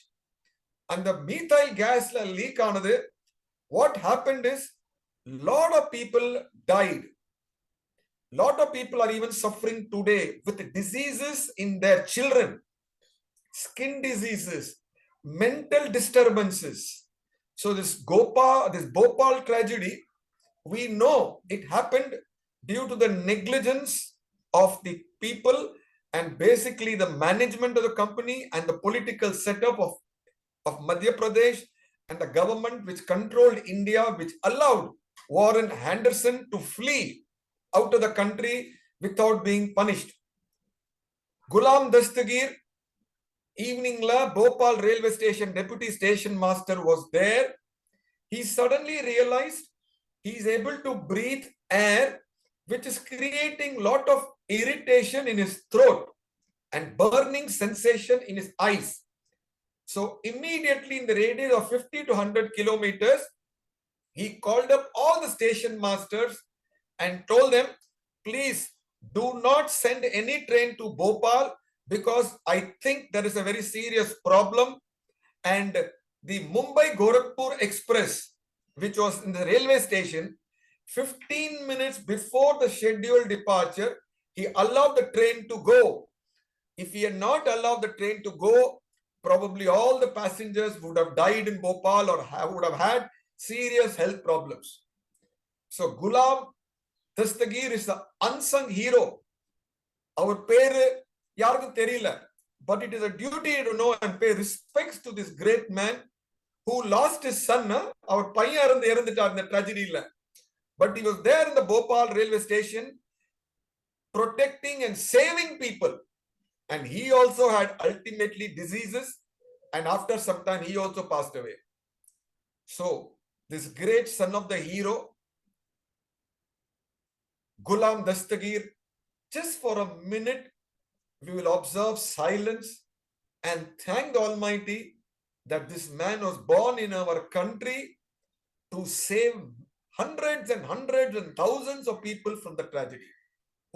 அந்த மீథைல் கேஸ்ல லீக் ஆனது. What happened is lot of people died. Lot of people are even suffering today with diseases in their children, skin diseases, mental disturbances. So this Bhopal tragedy, we know it happened due to the negligence of the people and basically the management of the company and the political setup of Madhya Pradesh and the government which controlled India, which allowed Warren Anderson to flee out of the country without being punished. Ghulam Dastagir, evening la Bhopal railway station deputy station master was there. He suddenly realized he is able to breathe air which is creating lot of irritation in his throat and burning sensation in his eyes. So immediately in the radius of 50 to 100 kilometers, he called up all the station masters and told them, please do not send any train to Bhopal because I think there is a very serious problem. And the Mumbai-Gorakhpur Express, which was in the railway station, 15 minutes before the scheduled departure, he allowed the train to go. If he had not allowed the train to go, probably all the passengers would have died in Bhopal or would have had serious health problems. So Ghulam Dastagir is the unsung hero. Our peru yarukku theriyala, but it is a duty to know and pay respects to this great man who lost his son. Our paiyan irundittar in the tragedy illa, but he was there in the Bhopal railway station protecting and saving people. And he also had ultimately diseases, and after some time he also passed away. So this great son of the hero, Ghulam Dastagir, just for a minute we will observe silence and thank the Almighty that this man was born in our country to save hundreds and hundreds and thousands of people from the tragedy.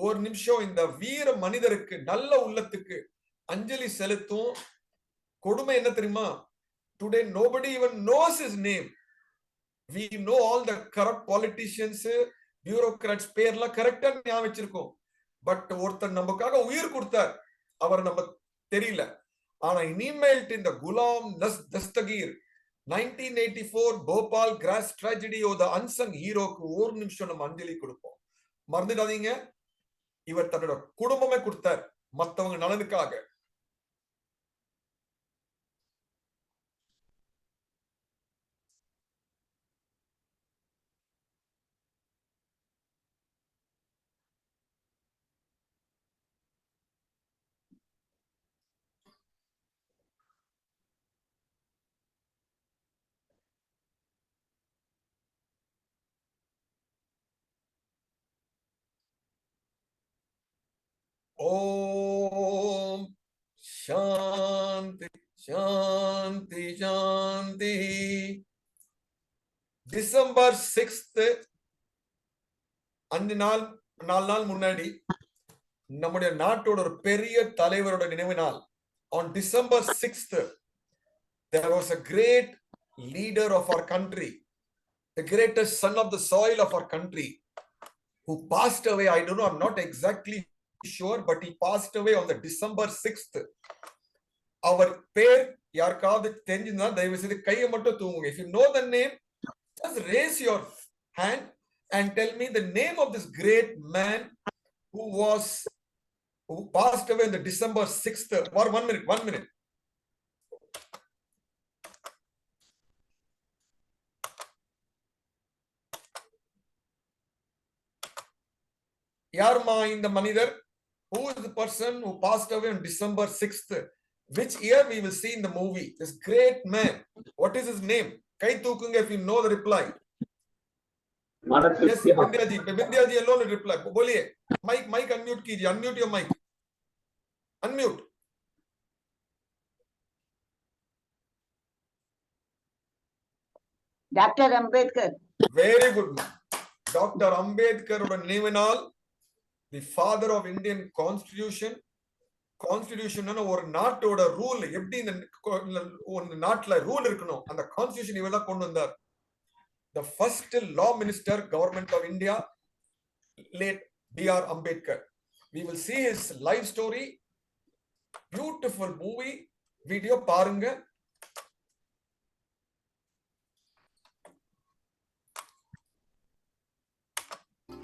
ஒரு நிமிஷம் இந்த வீர மனிதருக்கு நல்ல உள்ளத்துக்கு அஞ்சலி செலுத்தும். கொடுமை என்ன தெரியுமா? Today nobody even knows his name. We know all the corrupt politicians, bureaucrats பேர்லாம் கரெக்டா ஞாபகம் வச்சிருக்கோம். பட் ஒருத்தர் நமக்காக உயிர் கொடுத்தார், அவர் நம்ம தெரியல. ஆனா இனிமேல்ட் இந்த Ghulam Dastagir 1984 Bhopal grass tragedy or the unsung hero க்கு ஒரு நிமிஷம் நம்ம அஞ்சலி கொடுப்போம். மறந்துடாதீங்க, இவர் தன்னோட குடும்பமே கொடுத்தார் மத்தவங்க நலனுக்காக. Om Shanti, Shanti, Shanti. December 6th, 5 நாள் 4 நாள் முன்னாடி நம்முடைய நாட்டோட ஒரு பெரிய தலைவரோட நினைவு நாள். On December 6th, there was a great leader of our country, the greatest son of the soil of our country, who passed away. I don't know, I'm not exactly sure, but he passed away on the December 6th. Our பேர் யாருக்காவது தெரிஞ்சிருந்தா தயவு செய்து கையை மட்டும் தூங்குங்க. If you know the name, just raise your hand and tell me the name of this great man who passed away on the December 6th. For 1 minute, 1 minute. Yarma in the Manidar, who is the person who passed away on December 6th? Which year we will see in the movie? This great man. What is his name? Kai Tukunga, if you know the reply. Yes, Bindya ji alone will reply. Boliye. Mic unmute kijiye. Unmute your mic. Unmute. Dr. Ambedkar. Very good. Dr. Ambedkar oda ninevu naal, the father of Indian Constitution. Constitution ஒரு நாட்டோட rule எப்படி இந்த நாட்டுல rule இருக்கணும், அந்த constitution இவெல்லாம் கொண்டு வந்தார். The first law minister, government of India, late B.R. Ambedkar. We will see his life story. Beautiful movie, video பாருங்க.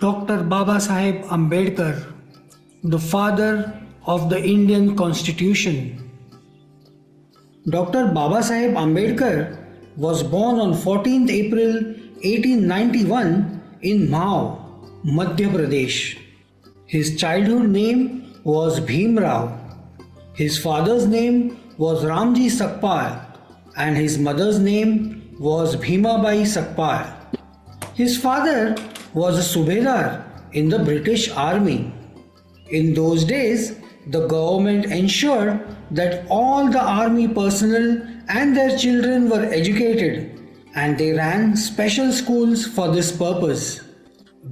Dr. Babasaheb Ambedkar, the father of the Indian Constitution. Dr. Babasaheb Ambedkar was born on 14th April 1891 in Maha, Madhya Pradesh. His childhood name was Bhim Rao. His father's name was Ramji Sakpal and his mother's name was Bhimabai Sakpal. His father was a Subedar in the British Army. In those days, the government ensured that all the army personnel and their children were educated, and they ran special schools for this purpose.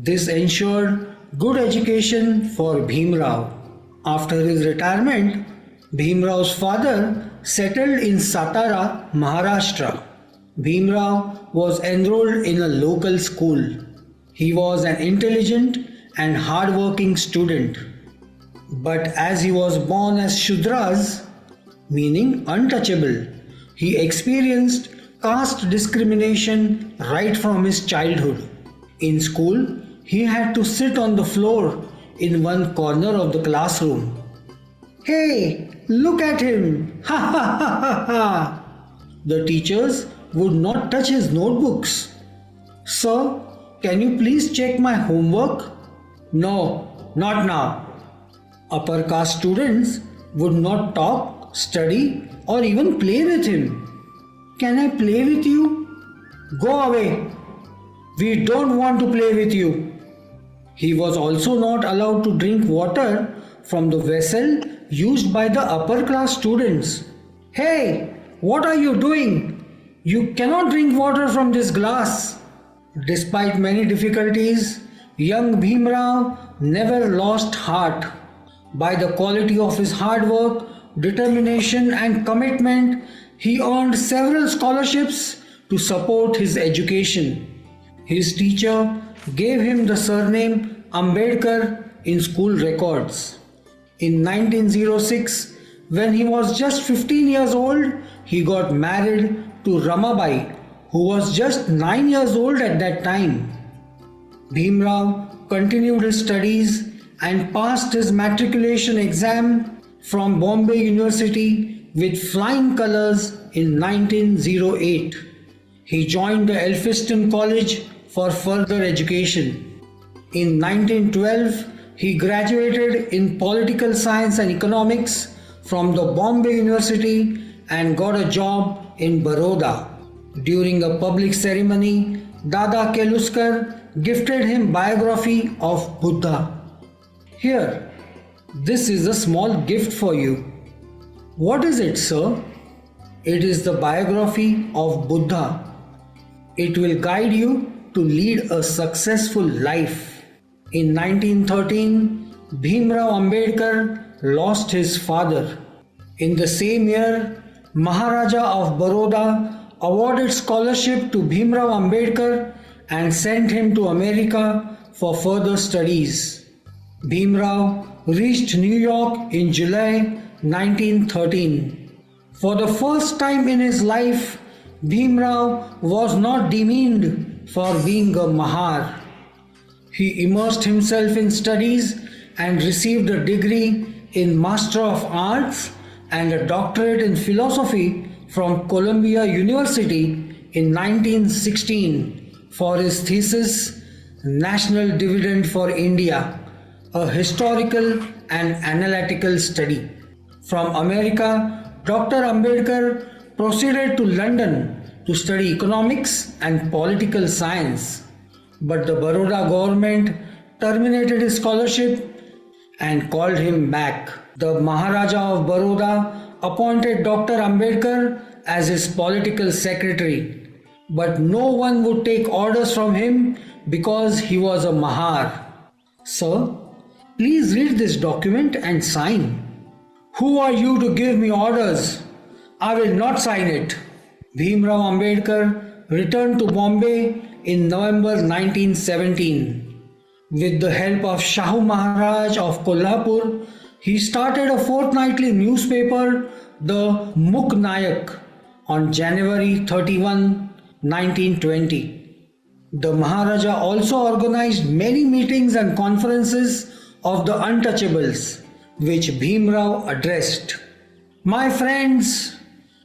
This ensured good education for Bhim Rao. After his retirement, Bhim Rao's father settled in Satara, Maharashtra. Bhim Rao was enrolled in a local school. He was an intelligent and hard-working student. But as he was born as Shudras, meaning untouchable, he experienced caste discrimination right from his childhood. In school, he had to sit on the floor in one corner of the classroom. Hey, look at him! Ha ha ha ha ha! The teachers would not touch his notebooks. Sir, can you please check my homework? No, not now. Upper caste students would not talk, study, or even play with him. Can I play with you? Go away. We don't want to play with you. He was also not allowed to drink water from the vessel used by the upper class students. Hey, what are you doing? You cannot drink water from this glass. Despite many difficulties, young Bhim Rao never lost heart. By the quality of his hard work, determination and commitment, he earned several scholarships to support his education. His teacher gave him the surname Ambedkar in school records. In 1906, when he was just 15 years old, he got married to Ramabai, who was just 9 years old at that time. Bhim Rao continued his studies and passed his matriculation exam from Bombay University with flying colors in 1908. He joined the Elphinstone College for further education. In 1912, he graduated in political science and economics from the Bombay University and got a job in Baroda. During a public ceremony, Dada Keluskar gifted him biography of Buddha. Here, This is a small gift for you. What is it, sir? It is the biography of Buddha. It will guide you to lead a successful life. In 1913, Bhimrao Ambedkar lost his father. In the same year, Maharaja of Baroda awarded scholarship to Bhimrao Ambedkar and sent him to America for further studies. Bhimrao reached New York in July 1913. For the first time in his life, Bhimrao was not demeaned for being a Mahar. He immersed himself in studies and received a degree in Master of Arts and a doctorate in philosophy from Columbia University in 1916 for his thesis National Dividend for India, a historical and analytical study. From America, Dr. Ambedkar proceeded to London to study economics and political science. But the Baroda government terminated his scholarship and called him back. The Maharaja of Baroda appointed Dr. Ambedkar as his political secretary, but no one would take orders from him because he was a Mahar. Sir, please read this document and sign. Who are you to give me orders? I will not sign it. Bhimrao Ambedkar returned to Bombay in November 1917. With the help of Shahu Maharaj of Kolhapur, he started a fortnightly newspaper, the Mukh Nayak, on January 31, 1920. The Maharaja also organized many meetings and conferences of the untouchables, which Bhimrao addressed. My friends,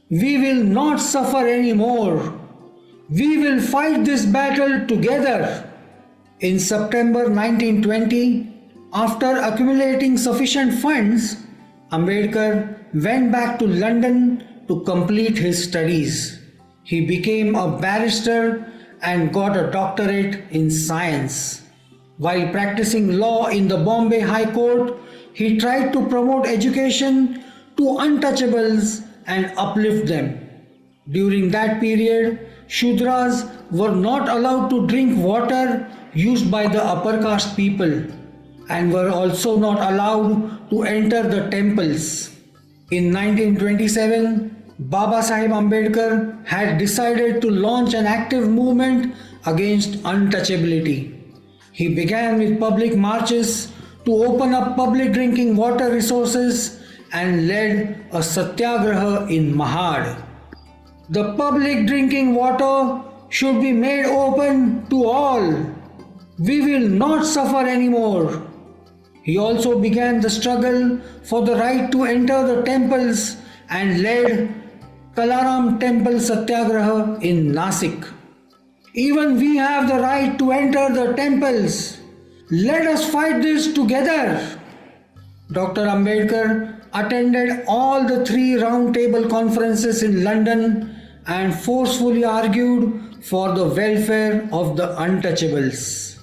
we will not suffer anymore. We will fight this battle together. In September 1920, after accumulating sufficient funds, Ambedkar went back to London to complete his studies. He became a barrister and got a doctorate in science. While practicing law in the Bombay High Court, he tried to promote education to untouchables and uplift them. During that period, Shudras were not allowed to drink water used by the upper caste people and were also not allowed to enter the temples. In 1927, Baba Sahib Ambedkar had decided to launch an active movement against untouchability. He began with public marches to open up public drinking water resources and led a satyagraha in Mahad. The public drinking water should be made open to all. We will not suffer anymore. He also began the struggle for the right to enter the temples and led Kalaram Temple Satyagraha in Nasik. Even we have the right to enter the temples. Let us fight this together. Dr. Ambedkar attended all the 3 round-table conferences in London and forcefully argued for the welfare of the untouchables.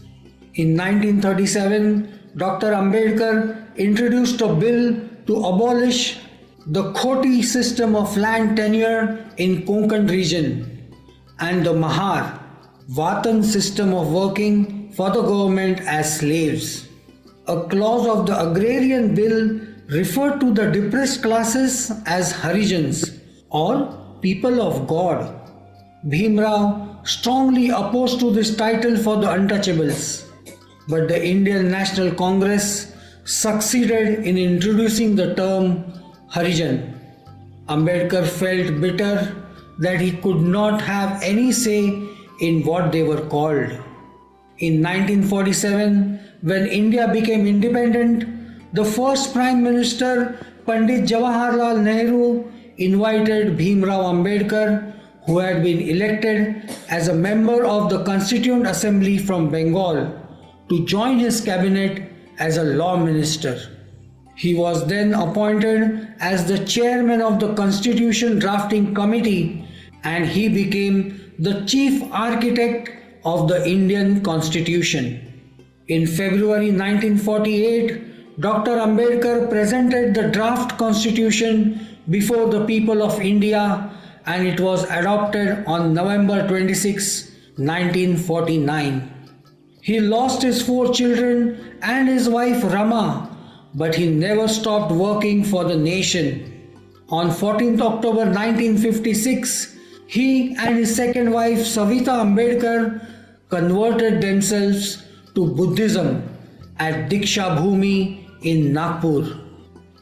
In 1937, Dr. Ambedkar introduced a bill to abolish the Khoti system of land tenure in Konkan region and the Mahar, Vatan system of working for the government as slaves. A clause of the agrarian bill referred to the depressed classes as Harijans or people of God. Bhimrao strongly opposed to this title for the untouchables, but the Indian National Congress succeeded in introducing the term Harijan. Ambedkar felt bitter that he could not have any say in what they were called. In 1947, when India became independent, the first Prime Minister, Pandit Jawaharlal Nehru, invited Bhimrao Ambedkar, who had been elected as a member of the Constituent Assembly from Bengal, to join his cabinet as a law minister. He was then appointed as the chairman of the Constitution Drafting Committee and he became the chief architect of the Indian Constitution. In February 1948, Dr. Ambedkar presented the draft constitution before the people of India and it was adopted on November 26, 1949. He lost his 4 children and his wife Rama, but he never stopped working for the nation. On 14th October 1956, he and his second wife Savita Ambedkar converted themselves to Buddhism at Diksha Bhumi in Nagpur.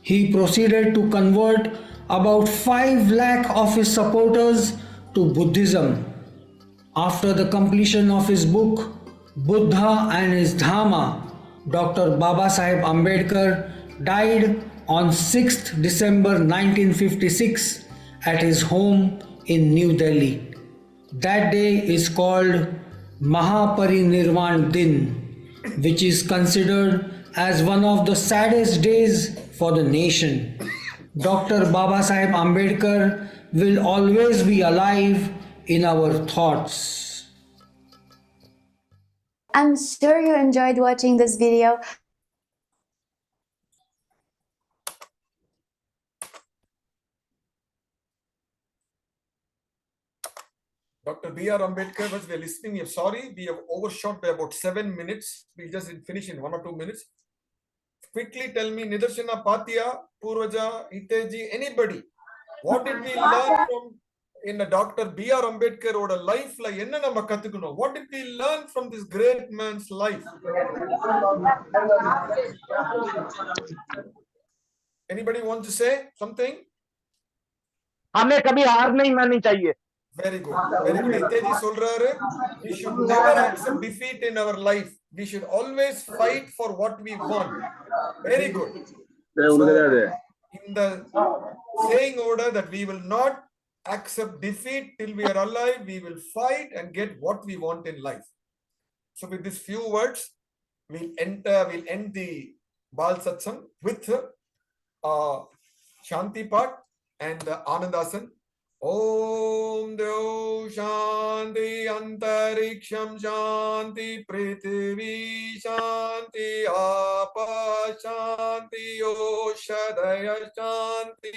He proceeded to convert about 5 lakh of his supporters to Buddhism. After the completion of his book Buddha and his Dhamma, Dr. Babasaheb Ambedkar died on 6th December 1956 at his home in New Delhi. That day is called Mahaparinirvan Din, which is considered as one of the saddest days for the nation. Dr. Babasaheb Ambedkar will always be alive in our thoughts. I'm sure you enjoyed watching this video. Dr. B.R. Ambedkar, was we are listening. We are sorry, we have overshot by about 7 minutes. We just didn't finish in 1 or 2 minutes. Quickly tell me, Nidarshana, Patya, Purvaja, Iteji, anybody, what did we learn from in Dr. B.R. Ambedkar or a life like enna nama kathukunom? What did we learn from this great man's life? Anybody want to say something? हमें कभी हार नहीं माननी चाहिए. Very good. Very good. Iteji solraru, we should never accept defeat in our life. We should always fight for what we want. Very good. So, in the saying order that we will not accept defeat till we are alive, we will fight and get what we want in life. So with these few words, we'll end the BALSATSANGH with Shanti part and Anand Aasan. Om Dev Shanti Antariksham Shanti Prithvi Shanti Apa Shanti Oshadaya Shanti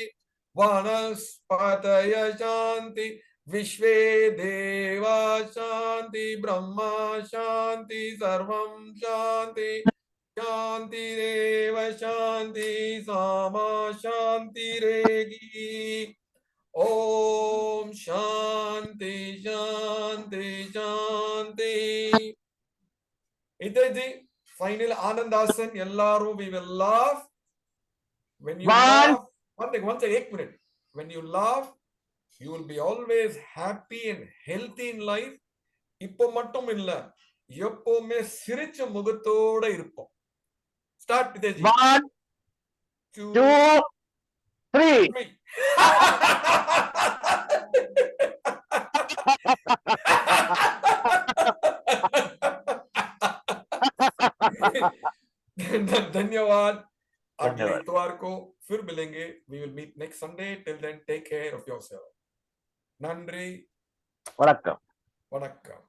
Vanaspataya Shanti Vishve Deva Shanti Brahma Shanti Sarvam Shanti Shanti Deva Shanti Sama Shanti Regi Om Shanti Shanti Shanti. Itaji, final Anand Aasan, Yallaru, we will laugh. When you laugh, one second, 1 minute. When you laugh, you will be always happy and healthy in life. Ippo mattum illa, eppovume siricha mugathoda iruppom. Start, Itaji. 1, 2, 3. धन्यवाद. अगले इतवार को फिर मिलेंगे. We will meet next Sunday. Till then, take care of yourself. Nanri. Vanakam. Vanakam.